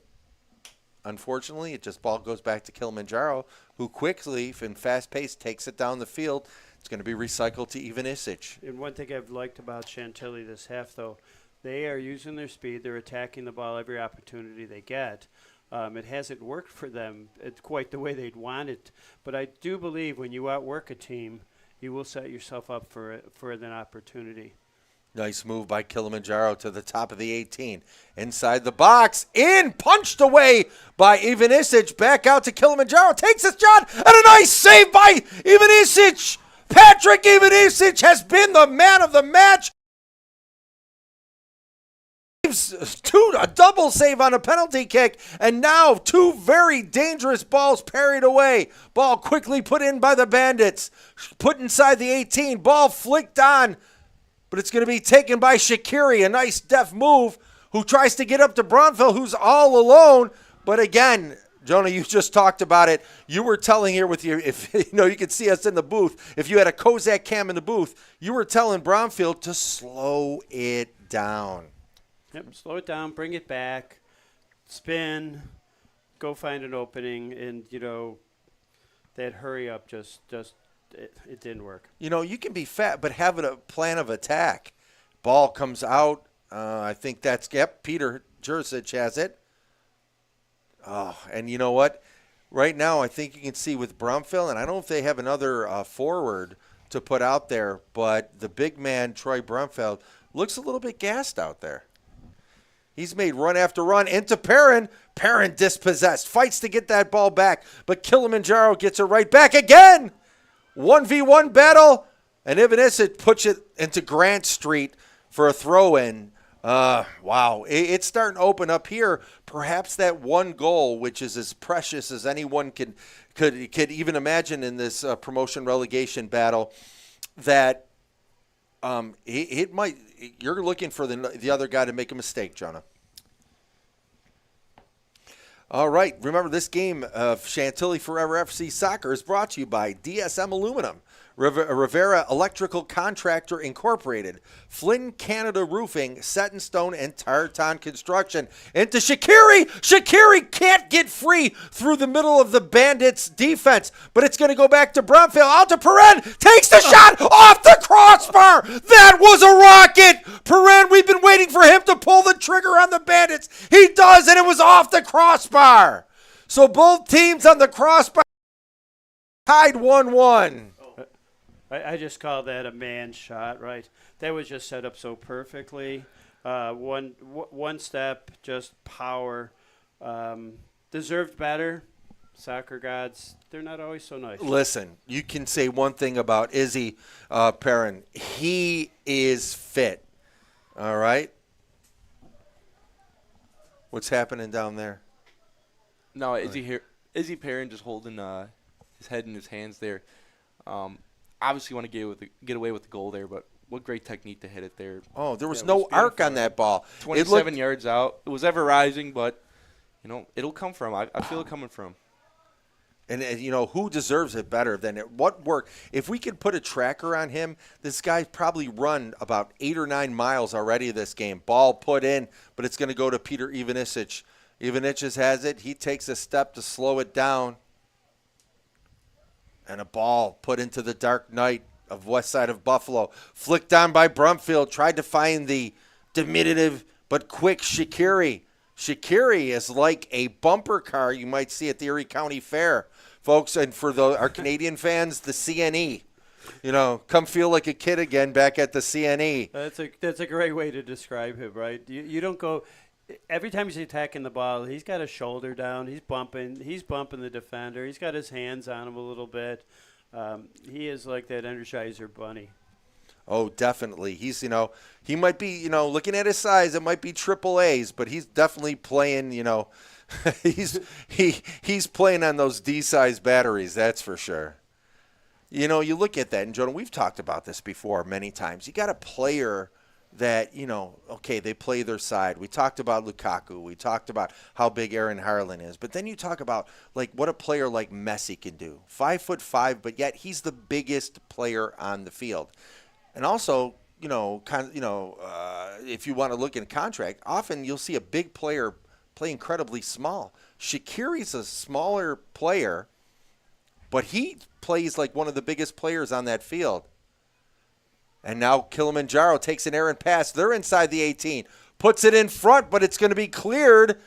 unfortunately, ball goes back to Kilimanjaro, who quickly and fast-paced takes it down the field. It's going to be recycled to Ivanišić. And one thing I've liked about Chantilly this half, though, they are using their speed. They're attacking the ball every opportunity they get. It hasn't worked for them quite the way they'd want it. But I do believe when you outwork a team, you will set yourself up for an opportunity. Nice move by Kilimanjaro to the top of the 18. Inside the box. Punched away by Ivanišić. Back out to Kilimanjaro. Takes his shot. And a nice save by Ivanišić. Patrick Ivanišić has been the man of the match. A double save on a penalty kick. And now two very dangerous balls parried away. Ball quickly put in by the Bandits. Put inside the 18. Ball flicked on. But it's going to be taken by Shaqiri, a nice deft move, who tries to get up to Bronfeld, who's all alone. But again, Jonah, you just talked about it. You were telling here with if you could see us in the booth. If you had a Kozak cam in the booth, you were telling Bronfeld to slow it down. Yep, slow it down, bring it back, spin, go find an opening, and that hurry up just. It didn't work. You can be fat, but have a plan of attack. Ball comes out. I think that's, Peter Jurisic has it. Oh, and you know what? Right now, I think you can see with Bromfield, and I don't know if they have another forward to put out there, but the big man, Troy Brumfeld, looks a little bit gassed out there. He's made run after run into Perrin. Perrin dispossessed, fights to get that ball back, but Kilimanjaro gets it right back again. 1v1 battle, and Ivanisevic puts it into Grant Street for a throw-in. Wow, it's starting to open up here. Perhaps that one goal, which is as precious as anyone could even imagine in this promotion relegation battle, that it might. You're looking for the other guy to make a mistake, Jonah. All right, remember this game of Chantilly Forever FC Soccer is brought to you by DSM Aluminum, Rivera Electrical Contractor Incorporated, Flynn Canada Roofing, Set in Stone, and Tartan Construction. Into Shaqiri. Shaqiri can't get free through the middle of the Bandits' defense, but it's going to go back to Brumfield. Out to Perrin. Takes the shot off the crossbar. That was a rocket. Perrin, we've been waiting for him to pull the trigger on the Bandits. He does, and it was off the crossbar. So both teams on the crossbar tied 1-1. I just call that a man shot, right? That was just set up so perfectly. One step, just power. Deserved better. Soccer gods, they're not always so nice. Listen, you can say one thing about Izzy Perrin. He is fit. All right? What's happening down there? No, Izzy Perrin just holding his head in his hands there. Obviously want to get away with the goal there, but what great technique to hit it there. Oh, there was no arc on that ball. 27 yards out. It was ever rising, but, it'll come from him. I feel it coming from him. And who deserves it better than it? What work? If we could put a tracker on him, this guy's probably run about 8 or 9 miles already this game. Ball put in, but it's going to go to Peter Ivanisevic. Ivanisevic has it. He takes a step to slow it down. And a ball put into the dark night of west side of Buffalo. Flicked down by Brumfield. Tried to find the diminutive but quick Shaqiri. Shaqiri is like a bumper car you might see at the Erie County Fair. Folks, and for our Canadian fans, the CNE. Come feel like a kid again back at the CNE. That's a great way to describe him, right? You don't go – every time he's attacking the ball, he's got a shoulder down. He's bumping the defender. He's got his hands on him a little bit. He is like that Energizer bunny. Oh, definitely. He's, he might be, looking at his size, it might be triple A's, but he's definitely playing, he's playing on those D-size batteries, that's for sure. You look at that, and Jonah, we've talked about this before many times. You got a player that, okay, they play their side. We talked about Lukaku. We talked about how big Aaron Harlan is. But then you talk about, what a player like Messi can do. 5'5", but yet he's the biggest player on the field. And also, if you want to look in contract, often you'll see a big player play incredibly small. Shaqiri's a smaller player, but he plays like one of the biggest players on that field. And now Kilimanjaro takes an errant pass. They're inside the 18. Puts it in front, but it's going to be cleared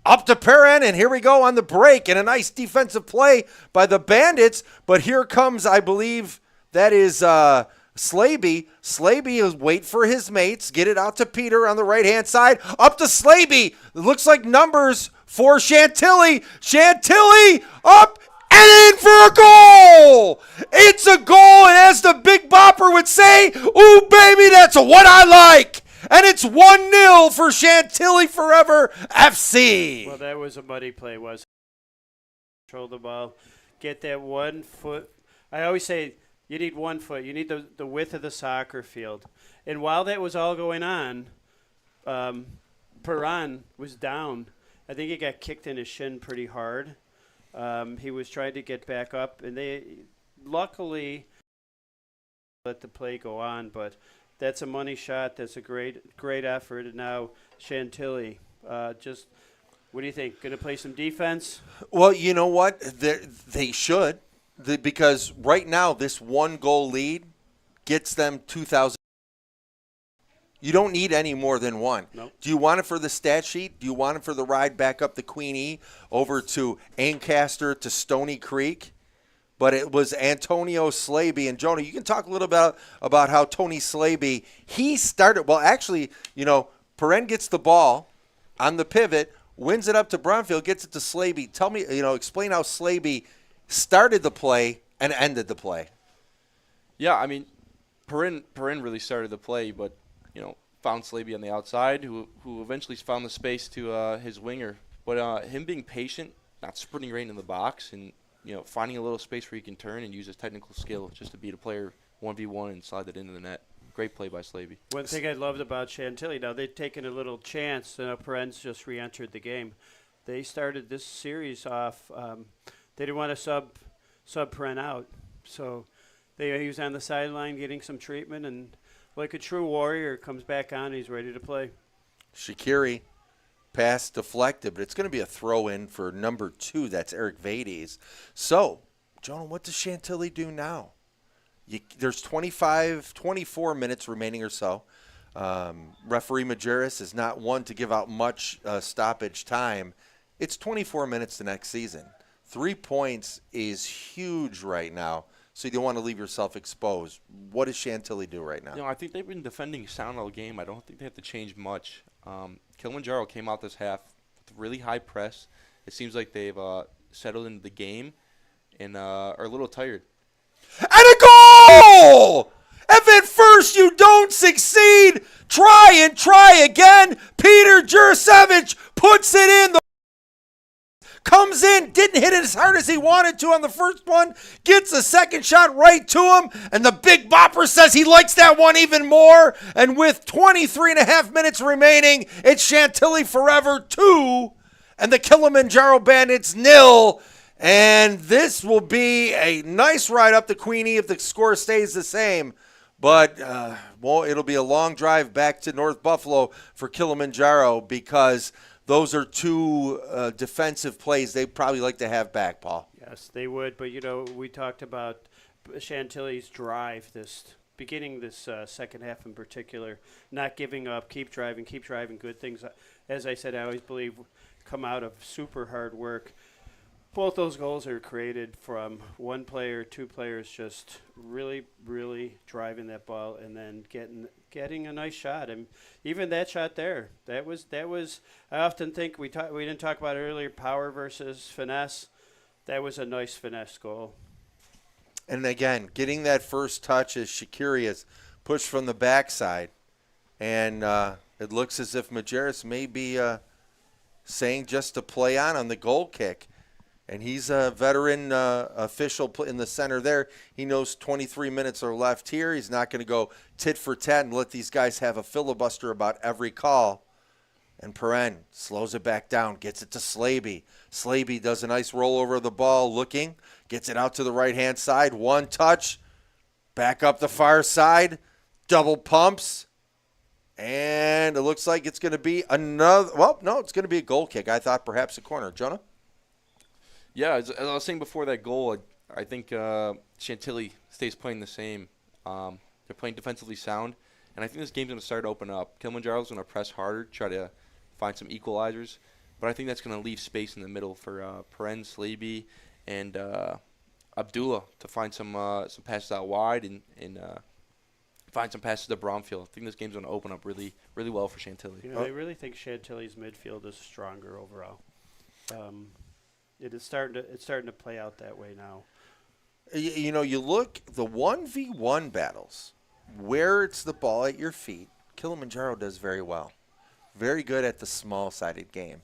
up to Perrin. And here we go on the break. And a nice defensive play by the Bandits. But here comes, I believe, that is Slaby. Slaby is wait for his mates. Get it out to Peter on the right-hand side. Up to Slaby. It looks like numbers for Chantilly. Chantilly up. And in for a goal! It's a goal, and as the Big Bopper would say, ooh, baby, that's what I like! And it's 1-0 for Chantilly Forever FC. Well, that was a muddy play, wasn't it? Control the ball. Get that 1 foot. I always say you need 1 foot. You need the width of the soccer field. And while that was all going on, Perrin was down. I think he got kicked in his shin pretty hard. He was trying to get back up, and they luckily let the play go on. But that's a money shot. That's a great effort. And now Chantilly, what do you think? Going to play some defense? Well, you know what? They should, because right now this 1-goal lead gets them 2,000. You don't need any more than one. Nope. Do you want it for the stat sheet? Do you want it for the ride back up the Queen E over to Ancaster to Stony Creek? but it was Antonio Slaby. And Jonah, you can talk a little bit about how Tony Slaby, he started, well, actually, Perrin gets the ball on the pivot, wins it up to Brumfield, gets it to Slaby. Tell me, explain how Slaby started the play and ended the play. Yeah, I mean, Perrin really started the play, but, found Slaby on the outside, who eventually found the space to his winger. But him being patient, not sprinting right into the box, and, finding a little space where he can turn and use his technical skill just to beat a player 1v1 and slide it into the net. Great play by Slaby. One thing I loved about Chantilly, now they've taken a little chance. Perrin's just re-entered the game. They started this series off. They didn't want to sub Perrin out, so he was on the sideline getting some treatment, and like a true warrior, comes back on. He's ready to play. Shaqiri, pass deflected, but it's going to be a throw-in for number 2. That's Eric Vades. So, Jonah, what does Chantilly do now? There's 24 minutes remaining or so. Referee Majerus is not one to give out much stoppage time. It's 24 minutes the next season. 3 points is huge right now, so you don't want to leave yourself exposed. What does Chantilly do right now? I think they've been defending sound all game. I don't think they have to change much. Kilimanjaro came out this half with really high press. It seems like they've settled into the game and are a little tired. And a goal! If at first you don't succeed, try and try again. Peter Jurasevich puts it in. Comes in, didn't hit it as hard as he wanted to on the first one, gets a second shot right to him, and the big bopper says he likes that one even more. And with 23 and a half minutes remaining, it's Chantilly forever 2 and the Kilimanjaro Bandits 0. And this will be a nice ride up to Queenie if the score stays the same. But, it'll be a long drive back to North Buffalo for Kilimanjaro because those are 2 defensive plays they'd probably like to have back, Paul. Yes, they would. But, we talked about Chantilly's drive beginning this second half in particular, not giving up, keep driving, good things. As I said, I always believe come out of super hard work. Both those goals are created from one player, 2 players just really, really driving that ball and then getting a nice shot. And even that shot there, that was. I often think we didn't talk about it earlier, power versus finesse. That was a nice finesse goal. And again, getting that first touch as Shaqiri is pushed from the backside, and it looks as if Majerus may be saying just to play on the goal kick. And he's a veteran official in the center there. He knows 23 minutes are left here. He's not going to go tit for tat and let these guys have a filibuster about every call. And Perrin slows it back down, gets it to Slaby. Slaby does a nice roll over the ball, looking, gets it out to the right-hand side. One touch, back up the far side, double pumps. And it looks like it's going to be another – well, no, it's going to be a goal kick. I thought perhaps a corner. Jonah? Yeah, as I was saying before that goal, I think Chantilly stays playing the same. They're playing defensively sound, and I think this game's going to start to open up. Kilimanjaro's going to press harder, try to find some equalizers, but I think that's going to leave space in the middle for Perrin, Slaby, and Abdullah to find some passes out wide and find some passes to Bromfield. I think this game's going to open up really, really well for Chantilly. I really think Chantilly's midfield is stronger overall. It's starting to play out that way now. You look, the 1v1 battles, where it's the ball at your feet, Kilimanjaro does very well. Very good at the small-sided game.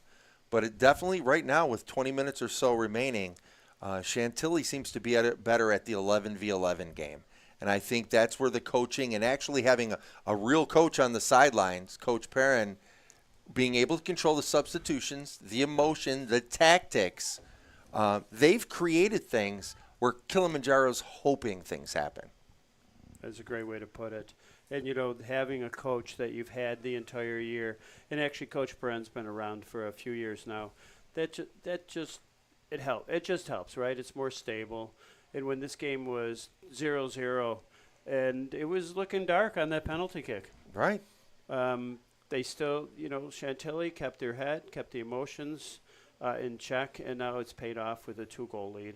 But it definitely, right now, with 20 minutes or so remaining, Chantilly seems to be better at the 11v11 game. And I think that's where the coaching and actually having a real coach on the sidelines, Coach Perrin, being able to control the substitutions, the emotion, the tactics, they've created things where Kilimanjaro's hoping things happen. That's a great way to put it. And, having a coach that you've had the entire year, and actually Coach Perrin's been around for a few years now, it just helps, right? It's more stable. And when this game was 0-0, and it was looking dark on that penalty kick. Right. They still, Chantilly kept their head, kept the emotions in check, and now it's paid off with a 2-goal lead.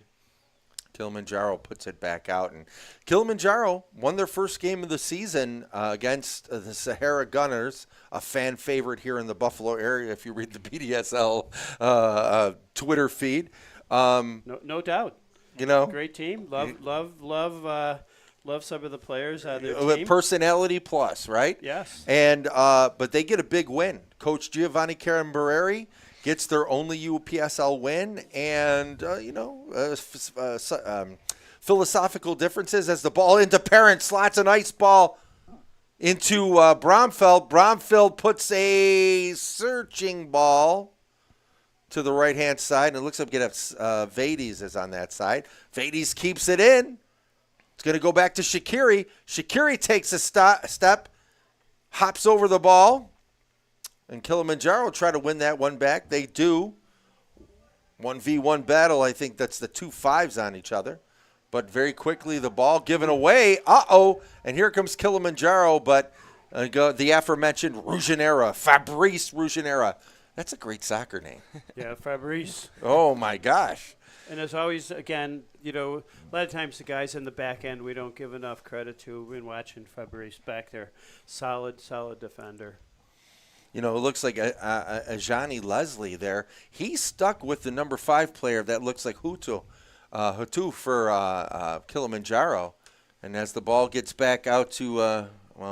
Kilimanjaro puts it back out. And Kilimanjaro won their first game of the season against the Sahara Gunners, a fan favorite here in the Buffalo area if you read the BDSL Twitter feed. No doubt. You know, great team. Love some of the players on their team. Personality plus, right? Yes. And but they get a big win. Coach Giovanni Carambareri gets their only UPSL win, and philosophical differences as the ball into Parent slots a nice ball into Bromfeld. Bromfeld puts a searching ball to the right-hand side, and it looks like Vades is on that side. Vades keeps it in. It's going to go back to Shaqiri. Shaqiri takes a step, hops over the ball, and Kilimanjaro try to win that one back. They do. 1v1 battle. I think that's the 2 5s on each other. But very quickly, the ball given away. And here comes Kilimanjaro, but the aforementioned Ruginera, Fabrice Ruginera. That's a great soccer name. Yeah, Fabrice. Oh, my gosh. And as always, again, a lot of times the guys in the back end we don't give enough credit to. We've been watching Fabrice back there. Solid defender. It looks like a Johnny Leslie there. He's stuck with the number 5 player that looks like Hutu for Kilimanjaro. And as the ball gets back out to,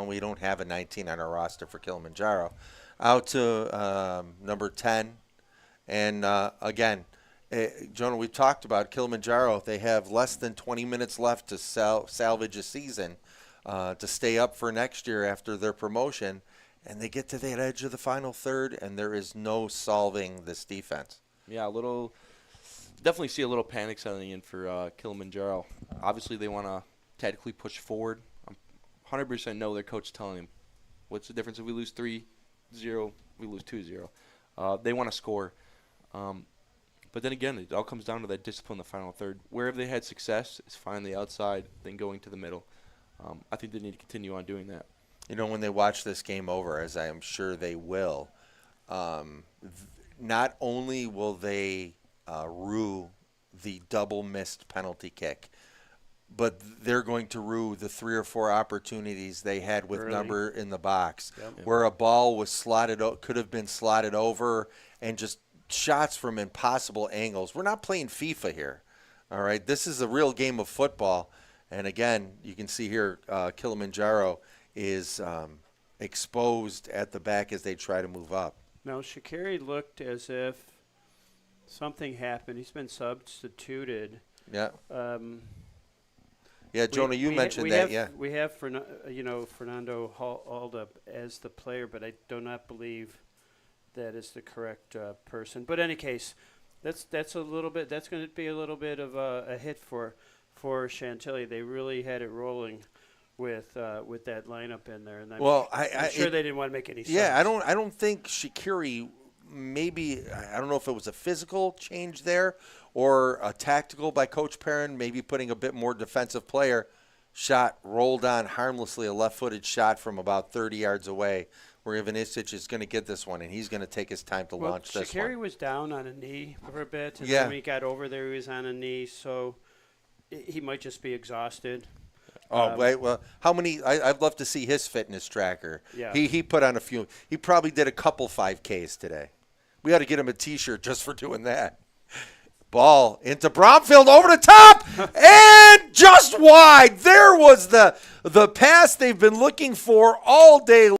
we don't have a 19 on our roster for Kilimanjaro, out to number 10. And again, Jonah, we've talked about Kilimanjaro. They have less than 20 minutes left to salvage a season to stay up for next year after their promotion. And they get to that edge of the final third, and there is no solving this defense. Yeah, definitely see a little panic setting in for Kilimanjaro. Obviously, they want to tactically push forward. I'm 100% know their coach telling them, what's the difference if we lose 3-0, we lose 2-0. They want to score. But then again, it all comes down to that discipline in the final third. Wherever they had success is finding the outside, then going to the middle. I think they need to continue on doing that. When they watch this game over, as I am sure they will, not only will they rue the double missed penalty kick, but they're going to rue the 3 or 4 opportunities they had with number in the box, where a ball was could have been slotted over, and just shots from impossible angles. We're not playing FIFA here, all right? This is a real game of football, and again, you can see here Kilimanjaro is exposed at the back as they try to move up. Now, Shaqiri looked as if something happened. He's been substituted. Yeah. Jonah, you mentioned that. We have Fernando Halda as the player, but I do not believe that is the correct person. But in any case, that's going to be a little bit of a hit for Chantilly. They really had it rolling with that lineup in there, and I'm sure they didn't want to make any sense. Yeah, I don't think Shaqiri. Maybe I don't know if it was a physical change there or a tactical by Coach Perrin, maybe putting a bit more defensive player. Shot rolled on harmlessly, a left-footed shot from about 30 yards away, where Ivan Isic is going to get this one, and he's going to take his time to launch this one. Shaqiri was down on a knee for a bit, and then when he got over there, he was on a knee, so he might just be exhausted. How many? I'd love to see his fitness tracker. Yeah. He put on a few. He probably did a couple 5Ks today. We ought to get him a T-shirt just for doing that. Ball into Bromfield over the top and just wide. There was the pass they've been looking for all day long.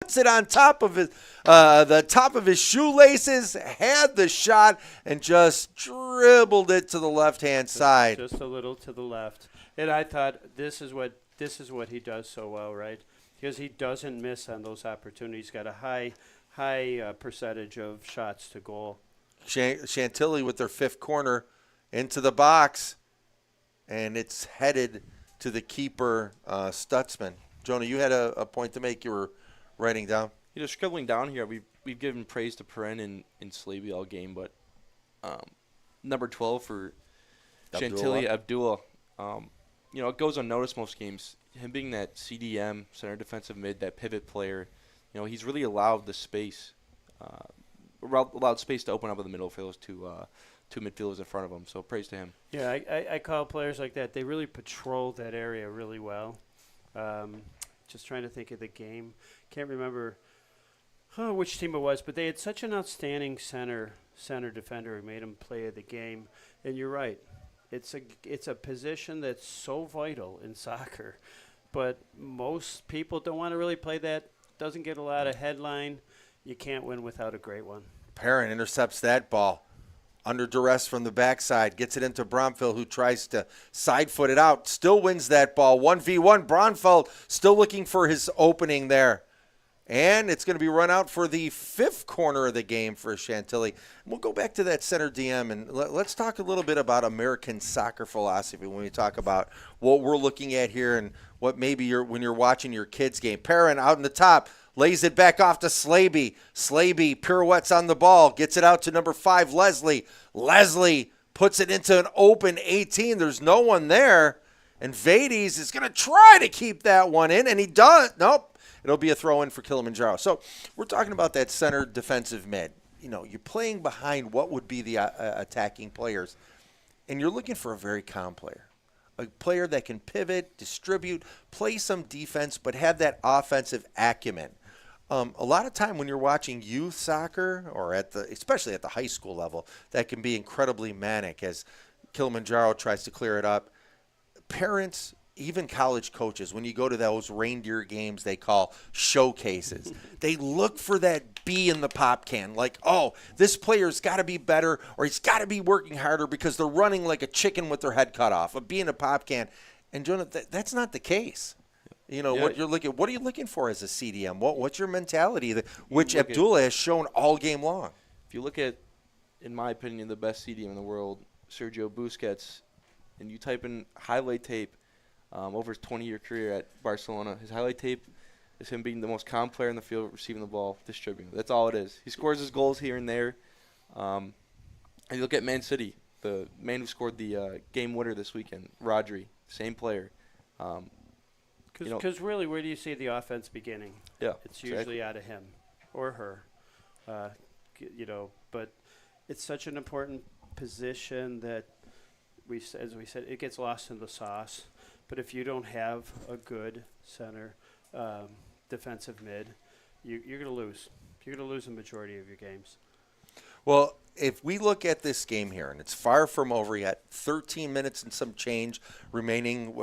Puts it on top of the top of his shoelaces, had the shot, and just dribbled it to the left-hand side. Just a little to the left. And I thought this is what he does so well, right? Because he doesn't miss on those opportunities. He's got a high percentage of shots to goal. Chantilly with their 5th corner into the box, and it's headed to the keeper, Stutzman. Jonah, you had a point to make. You were writing down. Scribbling down here, we've given praise to Perrin and Slaby all game, but number 12 for Chantilly, Abdullah. It goes unnoticed most games. Him being that CDM, center defensive mid, that pivot player, he's really allowed the space, allowed space to open up in the middle for those two two midfielders in front of him. So praise to him. Yeah, I call players like that. They really patrol that area really well. Just trying to think of the game. Can't remember which team it was, but they had such an outstanding center defender who made him play of the game. And you're right. It's a position that's so vital in soccer, but most people don't want to really play that. Doesn't get a lot of headline. You can't win without a great one. Perrin intercepts that ball. Under duress from the backside, gets it into Bromfield, who tries to side foot it out. Still wins that ball. 1v1. Bromfield still looking for his opening there. And it's going to be run out for the 5th corner of the game for Chantilly. We'll go back to that center DM, and let's talk a little bit about American soccer philosophy when we talk about what we're looking at here and what maybe when you're watching your kids' game. Perrin out in the top, lays it back off to Slaby. Slaby pirouettes on the ball, gets it out to number 5, Leslie. Leslie puts it into an open 18. There's no one there. And Vades is going to try to keep that one in, and he does. Nope. It'll be a throw-in for Kilimanjaro. So we're talking about that center defensive mid. You know, you're playing behind what would be the attacking players, and you're looking for a very calm player, a player that can pivot, distribute, play some defense, but have that offensive acumen. A lot of time when you're watching youth soccer, or especially at the high school level, that can be incredibly manic as Kilimanjaro tries to clear it up. Parents, even college coaches, when you go to those reindeer games they call showcases, they look for that bee in the pop can. Like, oh, this player's got to be better, or he's got to be working harder because they're running like a chicken with their head cut off. A bee in a pop can. And, Jonah, that's not the case. You know, what are you looking for as a CDM? What's your mentality, which Abdullah has shown all game long? If you look at, in my opinion, the best CDM in the world, Sergio Busquets, and you type in highlight tape, over his 20-year career at Barcelona, his highlight tape is him being the most calm player in the field, receiving the ball, distributing. That's all it is. He scores his goals here and there. And you look at Man City, the man who scored the game winner this weekend, Rodri, same player. Because really, where do you see the offense beginning? Yeah, it's usually out of him or her. But it's such an important position that as we said, it gets lost in the sauce. But if you don't have a good center defensive mid, you're going to lose. You're going to lose the majority of your games. Well, if we look at this game here, and it's far from over yet, 13 minutes and some change remaining,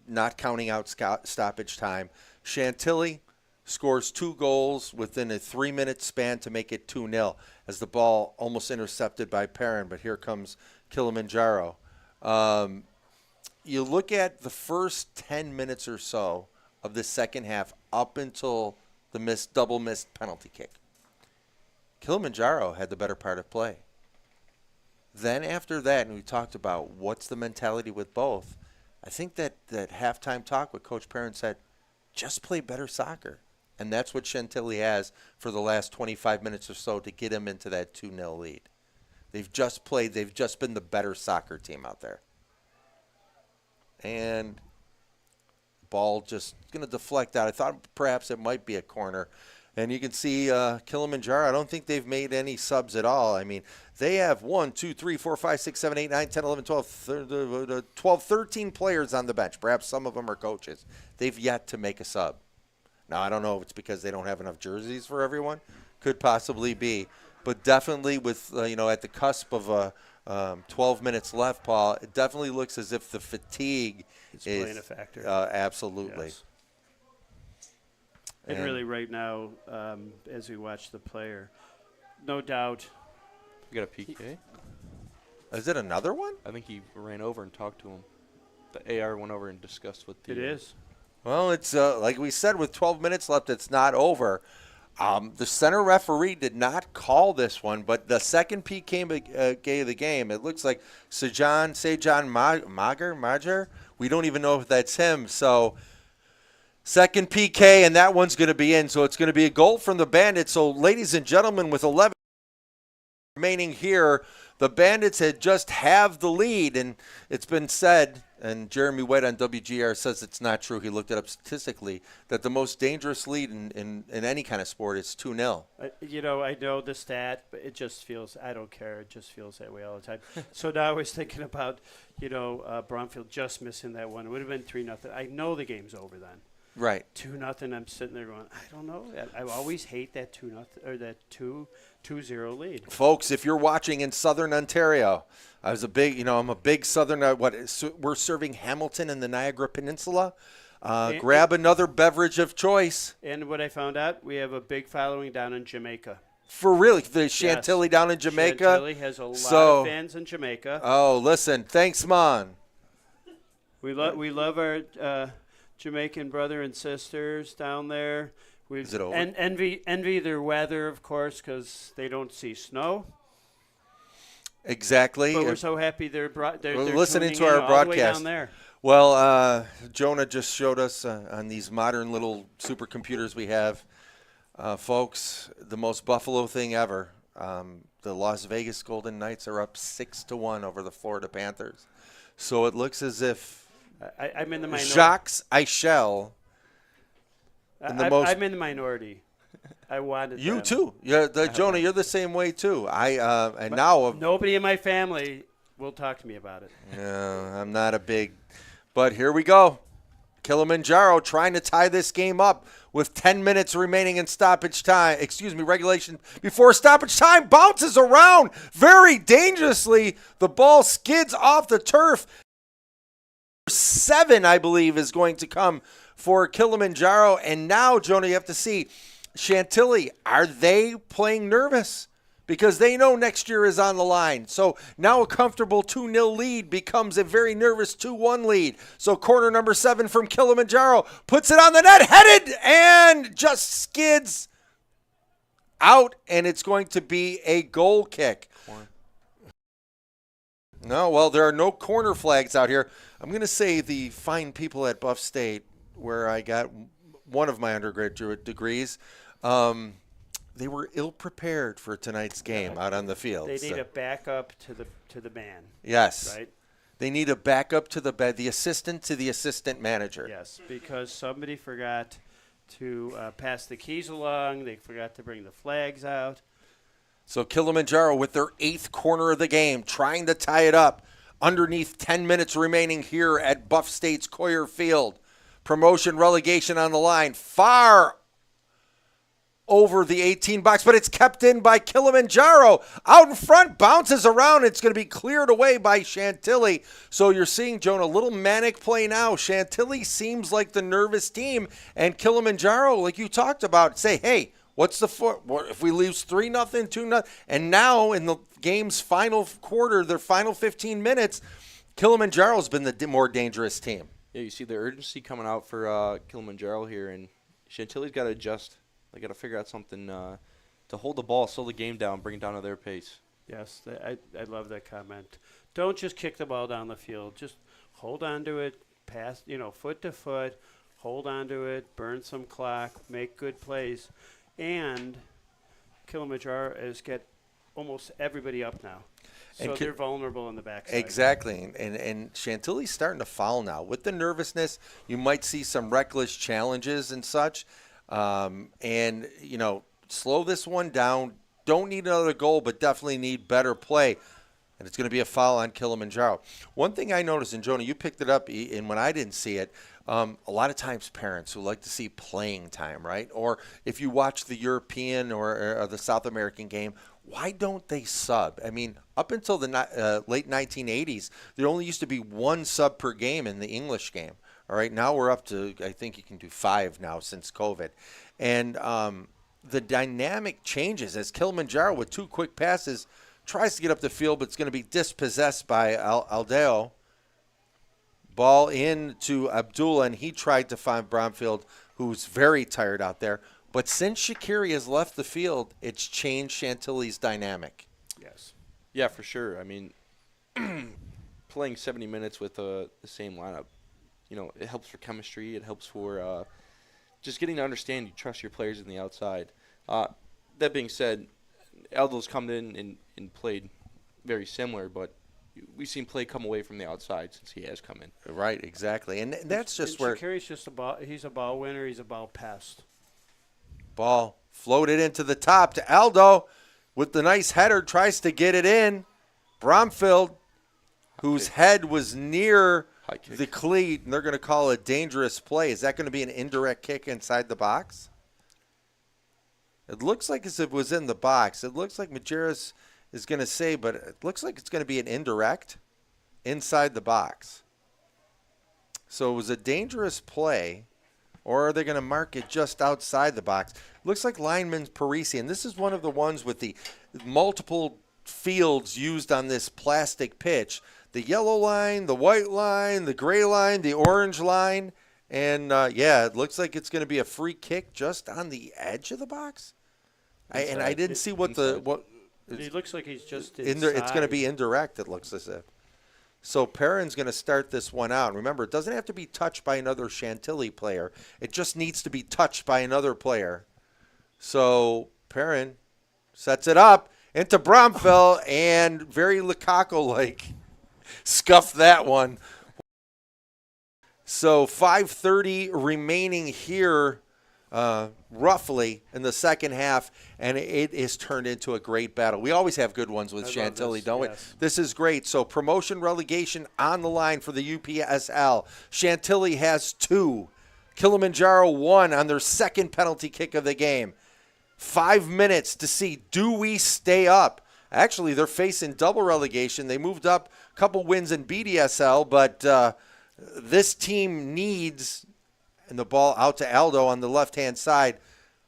not counting out stoppage time. Chantilly scores 2 goals within a 3-minute span to make it 2-0 as the ball almost intercepted by Perrin, but here comes Kilimanjaro. You look at the first 10 minutes or so of the second half up until the double missed penalty kick. Kilimanjaro had the better part of play. Then after that, and we talked about what's the mentality with both, I think that halftime talk with Coach Perrin said, just play better soccer. And that's what Chantilly has for the last 25 minutes or so to get him into that 2-0 lead. They've just been the better soccer team out there. And ball just going to deflect out. I thought perhaps it might be a corner. And you can see Kilimanjaro, I don't think they've made any subs at all. I mean, they have 1, 2, 3, 4, 5, 6, 7, 8, 9, 10, 11, 12, 13 players on the bench. Perhaps some of them are coaches. They've yet to make a sub. Now, I don't know if it's because they don't have enough jerseys for everyone. Could possibly be. But definitely with, at the cusp of 12 minutes left, Paul, it definitely looks as if the fatigue is playing a factor. Absolutely. Yes. And really right now, as we watch the player, no doubt. We got a PK? Is it another one? I think he ran over and talked to him. The AR went over and discussed with the... It is. Well, it's like we said, with 12 minutes left, it's not over. The center referee did not call this one, but the second PK of the game, it looks like Sejan Mager. We don't even know if that's him. So second PK, and that one's going to be in. So it's going to be a goal from the Bandits. So, ladies and gentlemen, with 11 remaining here, the Bandits had just have the lead, and it's been said, and Jeremy White on WGR says it's not true. He looked it up statistically, that the most dangerous lead in any kind of sport is 2-0. I know the stat, but it just feels, I don't care. It just feels that way all the time. So now I was thinking about, Bromfield just missing that one. It would have been 3-0. I know the game's over then. Right. 2-0. I'm sitting there going, I don't know. I always hate that 2-0 or that 2-0 lead. Folks, if you're watching in Southern Ontario, I'm a big Southern. We're serving Hamilton and the Niagara Peninsula. Grab another beverage of choice. And what I found out, we have a big following down in Jamaica. For really, the Chantilly down in Jamaica. Chantilly has a lot of fans in Jamaica. Oh, listen, thanks, Mon. We love our Jamaican brother and sisters down there. Is it over? And envy their weather, of course, because they don't see snow. Exactly. But we're so happy they're listening to tuning in our all the way broadcast down there. Well, Jonah just showed us on these modern little supercomputers we have, folks, the most Buffalo thing ever. The Las Vegas Golden Knights are up 6-1 over the Florida Panthers. So it looks as if I'm in the minority. Jacques Eichel. I'm in the minority. I wanted you them. too. Jonah, you're the same way too. Now nobody in my family will talk to me about it. Yeah, I'm not a big, but here we go. Kilimanjaro trying to tie this game up with 10 minutes remaining in regulation before stoppage time. Bounces around very dangerously. The ball skids off the turf. 7, I believe, is going to come for Kilimanjaro. And now, Jonah, you have to see, Chantilly, are they playing nervous? Because they know next year is on the line. So now a comfortable 2-0 lead becomes a very nervous 2-1 lead. So corner number 7 from Kilimanjaro puts it on the net, headed, and just skids out, and it's going to be a goal kick. No, well, there are no corner flags out here. I'm going to say the fine people at Buff State, where I got one of my undergraduate degrees, they were ill-prepared for tonight's game out on the field. They need a backup to the man. Yes. Right? They need a backup to the assistant to the assistant manager. Yes, because somebody forgot to pass the keys along. They forgot to bring the flags out. So Kilimanjaro with their 8th corner of the game, trying to tie it up underneath 10 minutes remaining here at Buff State's Coyer Field. Promotion, relegation on the line. Far over the 18 box, but it's kept in by Kilimanjaro. Out in front, bounces around. It's going to be cleared away by Chantilly. So you're seeing, Jonah, a little manic play now. Chantilly seems like the nervous team, and Kilimanjaro, like you talked about, say, hey, what's if we lose 3-0, 2-0, and now in the game's final quarter, their final 15 minutes, Kilimanjaro's been the more dangerous team. Yeah, you see the urgency coming out for Kilimanjaro here, and Chantilly's got to adjust. They got to figure out something to hold the ball, slow the game down, bring it down to their pace. Yes, I love that comment. Don't just kick the ball down the field. Just hold on to it, pass, foot to foot, hold on to it, burn some clock, make good plays. And Kilimanjaro has got almost everybody up now. So they're vulnerable in the backside. Exactly. And Chantilly's starting to foul now. With the nervousness, you might see some reckless challenges and such. Slow this one down. Don't need another goal, but definitely need better play. And it's going to be a foul on Kilimanjaro. One thing I noticed, and Jonah, you picked it up, and when I didn't see it, a lot of times parents who like to see playing time, right? Or if you watch the European or the South American game, why don't they sub? I mean, up until the late 1980s, there only used to be 1 sub per game in the English game. All right, now we're up to, I think you can do 5 now since COVID. And the dynamic changes as Kilimanjaro, with 2 quick passes, tries to get up the field, but it's going to be dispossessed by Aldeo. Ball in to Abdullah, and he tried to find Bromfield, who's very tired out there. But since Shaqiri has left the field, it's changed Chantilly's dynamic. Yes. Yeah, for sure. I mean, playing 70 minutes with the same lineup, it helps for chemistry. It helps for just getting to understand you trust your players on the outside. That being said, Aldo's come in and played very similar, but we've seen play come away from the outside since he has come in. Right, exactly. And that's just where Shaqiri's just a ball. He's a ball winner. He's a ball pest. ball floated into the top to Aldo with the nice header, tries to get it in. Bromfield, whose head was near the cleat, and they're going to call it a dangerous play. Is that going to be an indirect kick inside the box? It looks like as if it was in the box. It looks like Majerus is going to say, but it looks like it's going to be an indirect inside the box. So it was a dangerous play, or are they going to mark it just outside the box? Looks like lineman Parisi, and this is one of the ones with the multiple fields used on this plastic pitch. The yellow line, the white line, the gray line, the orange line. And, it looks like it's going to be a free kick just on the edge of the box. I didn't see what He looks like he's just it's going to be indirect, it looks as if. So Perrin's going to start this one out. Remember, it doesn't have to be touched by another Chantilly player. It just needs to be touched by another player. So Perrin sets it up into Bromfield and very Lukaku-like scuffed that one. So 5:30 remaining here, roughly in the second half, and it is turned into a great battle. We always have good ones with Chantilly, don't we? This is great. So promotion relegation on the line for the UPSL. Chantilly has 2. Kilimanjaro 1 on their second penalty kick of the game. 5 minutes to see, do we stay up? Actually, they're facing double relegation. They moved up a couple wins in BDSL, but this team needs, and the ball out to Aldo on the left-hand side,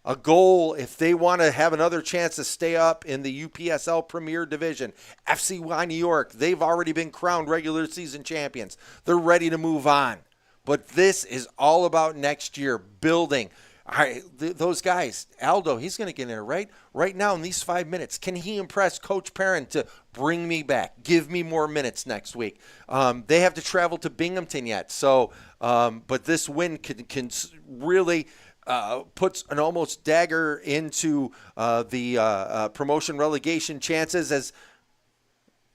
a goal if they want to have another chance to stay up in the UPSL Premier Division. FCY New York, they've already been crowned regular season champions. They're ready to move on. But this is all about next year, building. All right, those guys, Aldo, he's going to get in there right now in these 5 minutes. Can he impress Coach Perrin to bring me back, give me more minutes next week? They have to travel to Binghamton yet. So, but this win can really puts an almost dagger into the promotion relegation chances as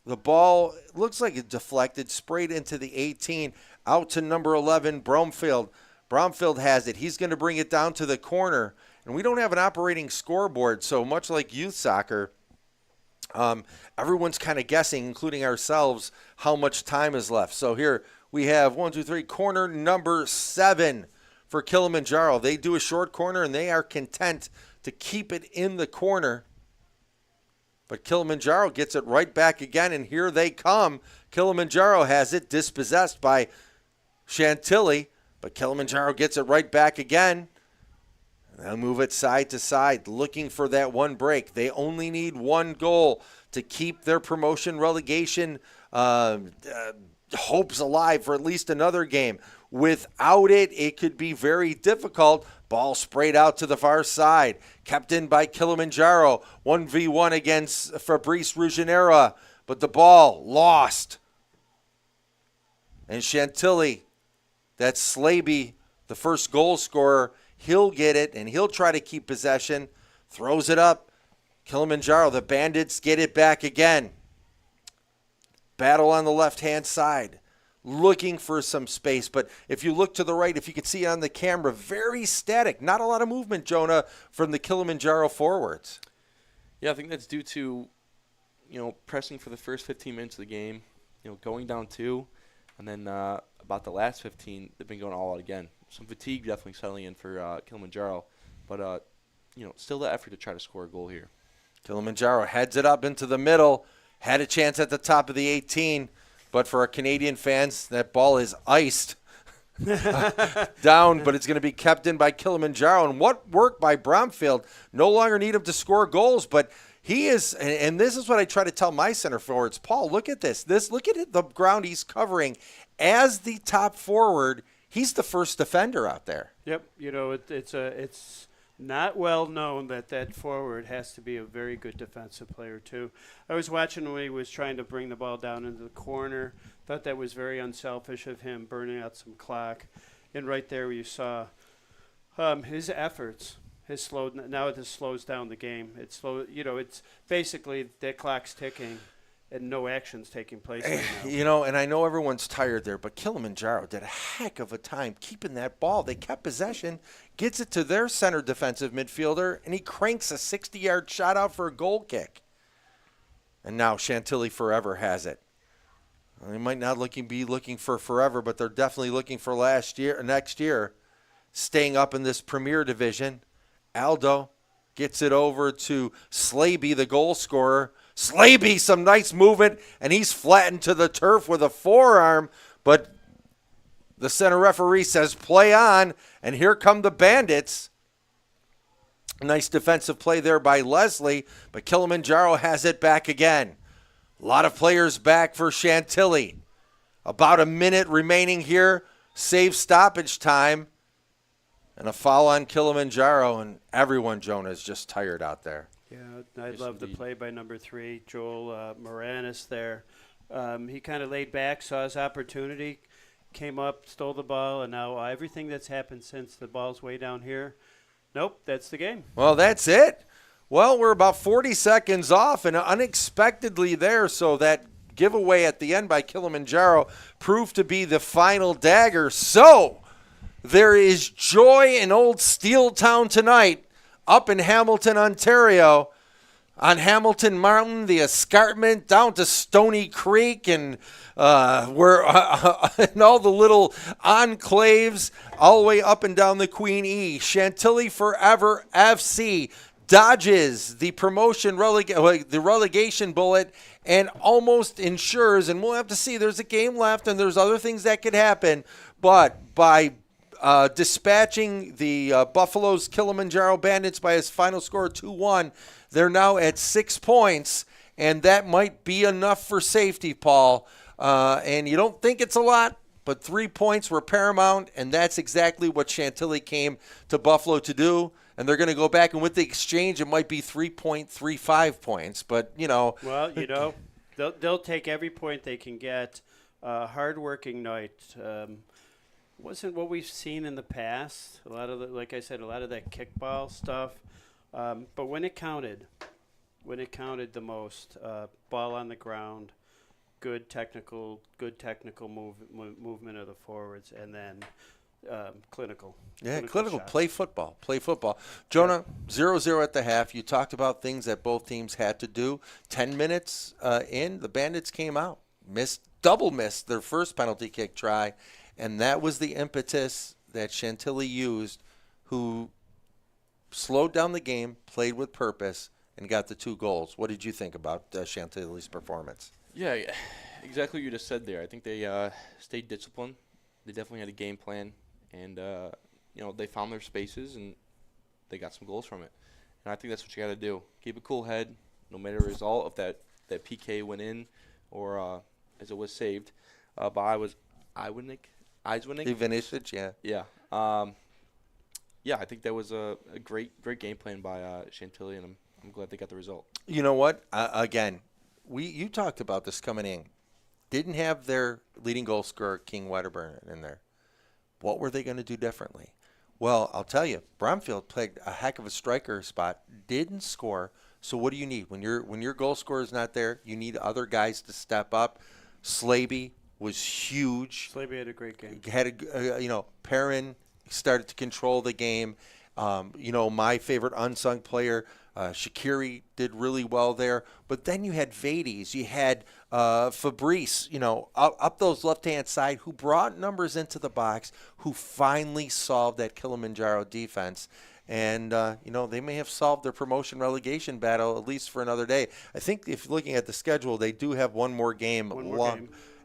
the ball looks like it deflected, sprayed into the 18, out to number 11, Bromfield. Bromfield has it. He's going to bring it down to the corner. And we don't have an operating scoreboard, so much like youth soccer, everyone's kind of guessing, including ourselves, how much time is left. So here we have 1, 2, 3, corner number 7 for Kilimanjaro. They do a short corner, and they are content to keep it in the corner. But Kilimanjaro gets it right back again, and here they come. Kilimanjaro has it dispossessed by Chantilly. But Kilimanjaro gets it right back again. They'll move it side to side, looking for that one break. They only need one goal to keep their promotion relegation hopes alive for at least another game. Without it, it could be very difficult. Ball sprayed out to the far side. Kept in by Kilimanjaro. 1v1 against Fabrice Ruggiero. But the ball lost. And Chantilly, that's Slaby, the first goal scorer. He'll get it, and he'll try to keep possession. Throws it up. Kilimanjaro, the Bandits get it back again. Battle on the left-hand side. Looking for some space, but if you look to the right, if you can see it on the camera, very static. Not a lot of movement, Jonah, from the Kilimanjaro forwards. Yeah, I think that's due to, pressing for the first 15 minutes of the game, going down 2, and then about the last 15, they've been going all out again. Some fatigue definitely settling in for Kilimanjaro, but still the effort to try to score a goal here. Kilimanjaro heads it up into the middle, had a chance at the top of the 18, but for our Canadian fans, that ball is iced down, but it's going to be kept in by Kilimanjaro. And what work by Bromfield, no longer need him to score goals, but he is, and this is what I try to tell my center forwards. Paul, look at this. Look at the ground he's covering. As the top forward, he's the first defender out there. Yep, it's not well known that forward has to be a very good defensive player too. I was watching when he was trying to bring the ball down into the corner. Thought that was very unselfish of him, burning out some clock. And right there you saw his efforts. Now it just slows down the game. It's slow. It's basically that clock's ticking, and no action's taking place right now. You know, and I know everyone's tired there, but Kilimanjaro did a heck of a time keeping that ball. They kept possession, gets it to their center defensive midfielder, and he cranks a 60-yard shot out for a goal kick. And now Chantilly Forever has it. They might not be looking for forever, but they're definitely looking for next year, staying up in this Premier Division. Aldo gets it over to Slaby, the goal scorer. Slaby, some nice movement, and he's flattened to the turf with a forearm, but the center referee says play on, and here come the Bandits. Nice defensive play there by Leslie, but Kilimanjaro has it back again. A lot of players back for Chantilly. About a minute remaining here. Save stoppage time. And a foul on Kilimanjaro. And everyone, Jonah, is just tired out there. Yeah, I love the play by number 3, Joel Moranis there. He kind of laid back, saw his opportunity, came up, stole the ball, and now everything that's happened since the ball's way down here, nope, that's the game. Well, that's it. Well, we're about 40 seconds off and unexpectedly there, so that giveaway at the end by Kilimanjaro proved to be the final dagger. So there is joy in old Steel Town tonight up in Hamilton, Ontario. On Hamilton Mountain, the escarpment down to Stony Creek and and all the little enclaves all the way up and down the Queen E. Chantilly Forever FC dodges the the relegation bullet and almost ensures, and we'll have to see, there's a game left and there's other things that could happen, but by dispatching the Buffalo's Kilimanjaro Bandits by his final score 2-1, they're now at 6 points, and that might be enough for safety, Paul. And you don't think it's a lot, but 3 points were paramount, and that's exactly what Chantilly came to Buffalo to do. And they're going to go back, and with the exchange, it might be 3.35 points. But, you know. Well, you know, they'll take every point they can get. Hard-working night. Wasn't what we've seen in the past. A lot of, like I said, a lot of that kickball stuff. But when it counted the most, ball on the ground, good technical movement of the forwards, and then clinical. Yeah, clinical. Play football. Jonah, 0-0 at the half. You talked about things that both teams had to do. 10 minutes in, the Bandits came out. Double missed their first penalty kick try, and that was the impetus that Chantilly used, who slowed down the game, played with purpose, and got the 2 goals. What did you think about Chantilly's performance? Yeah, exactly what you just said there. I think they stayed disciplined. They definitely had a game plan, and they found their spaces and they got some goals from it. And I think that's what you got to do. Keep a cool head, no matter the result. If that PK went in, or as it was saved by Eiswinnik. Ivanisic, yeah. Yeah. I think that was a great game plan by Chantilly, and I'm glad they got the result. You know what? Again, you talked about this coming in. Didn't have their leading goal scorer, King Wedderburn, in there. What were they going to do differently? Well, I'll tell you, Bromfield played a heck of a striker spot, didn't score. So what do you need? When your goal scorer is not there, you need other guys to step up. Slaby was huge. Slaby had a great game. Perrin started to control the game. My favorite unsung player, Shaqiri, did really well there. But then you had Vades, you had Fabrice, up those left-hand side, who brought numbers into the box, who finally solved that Kilimanjaro defense. And, they may have solved their promotion relegation battle, at least for another day. I think if looking at the schedule, they do have one more game.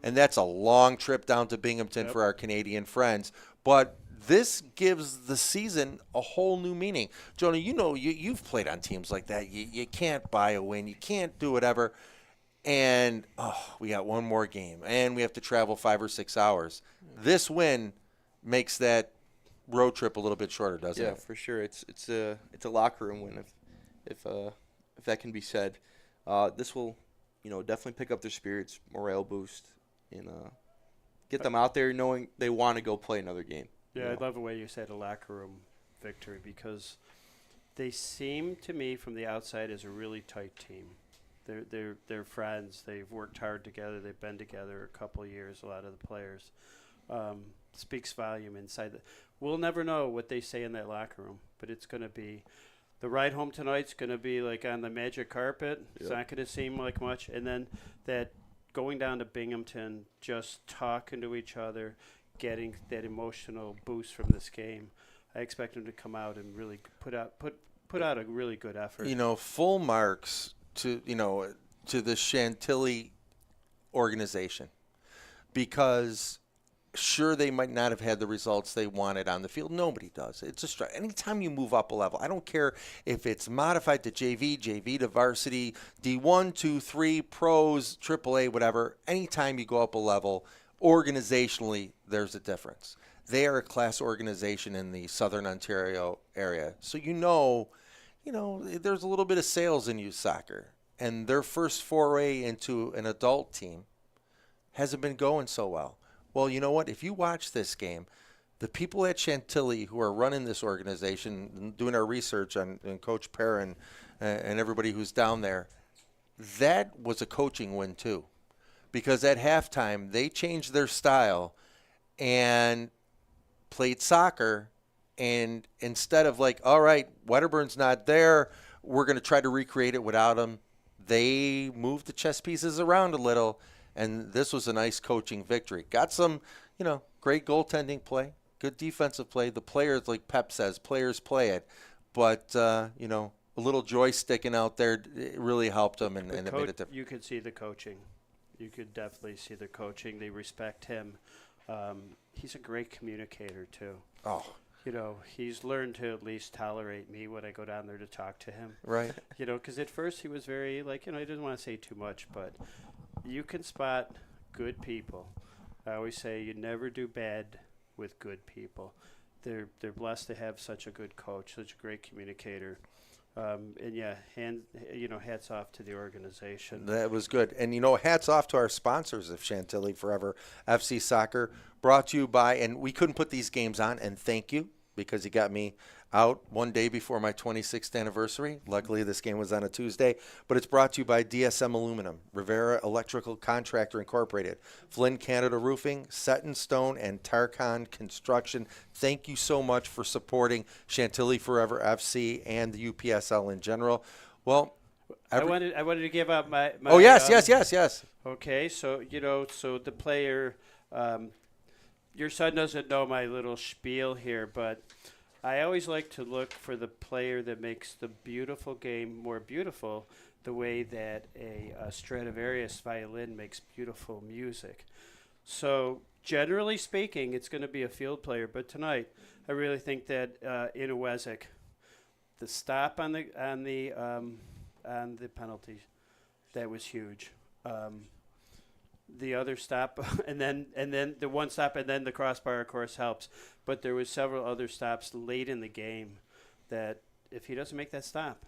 And that's a long trip down to Binghamton for our Canadian friends. But this gives the season a whole new meaning. Jonah, you've played on teams like that. You can't buy a win. You can't do whatever. And, we got one more game. And we have to travel 5 or 6 hours. This win makes that road trip a little bit shorter, doesn't it? Yeah, for sure. It's a locker room win, if that can be said. This will, definitely pick up their spirits, morale boost, and get them out there knowing they want to go play another game. Yeah, I love the way you said a locker room victory, because they seem to me from the outside as a really tight team. They're friends. They've worked hard together. They've been together a couple of years. A lot of the players speaks volume inside. We'll never know what they say in that locker room, but it's going to be the ride home tonight's going to be like on the magic carpet. It's not going to seem like much, and then that going down to Binghamton, just talking to each other, getting that emotional boost from this game. I expect them to come out and really put out a really good effort. Full marks to the Chantilly organization, because sure, they might not have had the results they wanted on the field. Nobody does. It's just anytime you move up a level, I don't care if it's modified to JV to varsity, D1, 2, 3, pros, AAA, whatever. Anytime you go up a level, organizationally, there's a difference. They are a class organization in the Southern Ontario area, so there's a little bit of sales in youth soccer, and their first foray into an adult team hasn't been going so well. Well, you know what? If you watch this game, the people at Chantilly who are running this organization, doing our research on Coach Perrin and everybody who's down there, that was a coaching win too. Because at halftime, they changed their style and played soccer. And instead of like, all right, Wedderburn's not there, we're going to try to recreate it without him, they moved the chess pieces around a little. And this was a nice coaching victory. Got some, great goaltending play, good defensive play. The players, like Pep says, players play it. But, a little joy sticking out there, it really helped them, and it made it different. You could see the coaching. You could definitely see the coaching. They respect him. He's a great communicator, too. Oh. He's learned to at least tolerate me when I go down there to talk to him. Right. Because at first he was very, he didn't want to say too much, but you can spot good people. I always say you never do bad with good people. They're blessed to have such a good coach, such a great communicator. Hats off to the organization. That was good. And, hats off to our sponsors of Chantilly Forever FC Soccer, brought to you by, and we couldn't put these games on, and thank you, because you got me out one day before my 26th anniversary. Luckily, this game was on a Tuesday. But it's brought to you by DSM Aluminum, Rivera Electrical Contractor Incorporated, Flynn Canada Roofing, Set in Stone, and Tarkon Construction. Thank you so much for supporting Chantilly Forever FC and the UPSL in general. Well, I wanted to give out my oh, yes. Okay, so, so the player, your son doesn't know my little spiel here, but I always like to look for the player that makes the beautiful game more beautiful, the way that a Stradivarius violin makes beautiful music. So generally speaking, it's going to be a field player. But tonight, I really think that Inouezik, the stop on the penalty, that was huge. The other stop, and then the one stop, and then the crossbar, of course, helps. But there was several other stops late in the game that if he doesn't make that stop,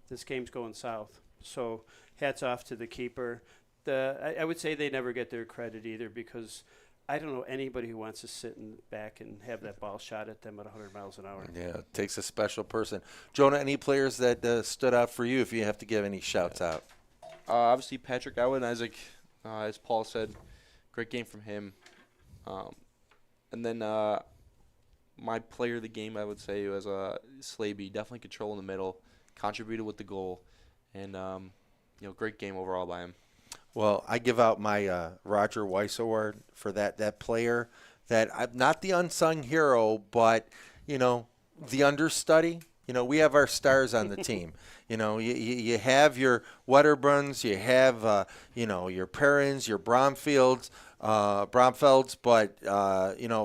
this game's going south. So hats off to the keeper. I would say they never get their credit either, because I don't know anybody who wants to sit back and have that ball shot at them at 100 miles an hour. Yeah, it takes a special person. Jonah, any players that stood out for you, if you have to give any shouts out? Obviously, Patrick Isaac. As Paul said, great game from him. And then my player of the game, I would say, was Slaby. Definitely control in the middle, contributed with the goal, and great game overall by him. Well, I give out my Roger Weiss Award for that player. That I'm not the unsung hero, but the understudy. We have our stars on the team. You have your Wedderbruns, you have, your Perrins, your Bromfelds, but,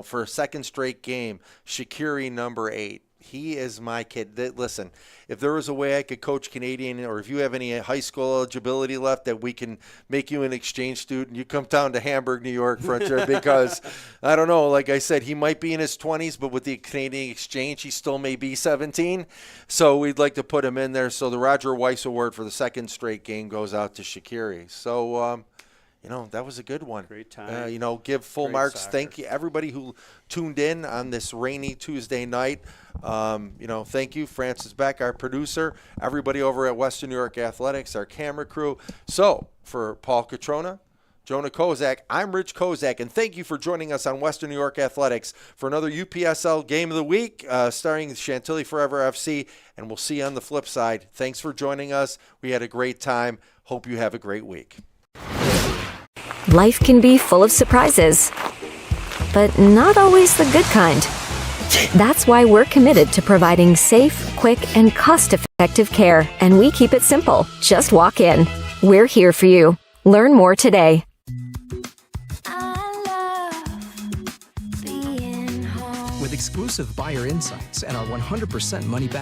for a second straight game, Shaqiri, number 8. He is my kid. Listen, if there was a way I could coach Canadian, or if you have any high school eligibility left that we can make you an exchange student, you come down to Hamburg, New York, Frontier, because, I don't know, like I said, he might be in his 20s, but with the Canadian exchange, he still may be 17. So we'd like to put him in there. So the Roger Weiss Award for the second straight game goes out to Shaqiri. So, that was a good one. Great time. Give full Great marks. soccer. Thank you, everybody who tuned in on this rainy Tuesday night. Thank you, Francis Beck, our producer, everybody over at Western New York Athletics, our camera crew. So, for Paul Catrona, Jonah Kozak, I'm Rich Kozak, and thank you for joining us on Western New York Athletics for another UPSL Game of the Week, starring Chantilly Forever FC, and we'll see you on the flip side. Thanks for joining us. We had a great time. Hope you have a great week. Life can be full of surprises, but not always the good kind. That's why we're committed to providing safe, quick, and cost-effective care, and we keep it simple. Just walk in. We're here for you. Learn more today. With exclusive buyer insights and our 100% money-back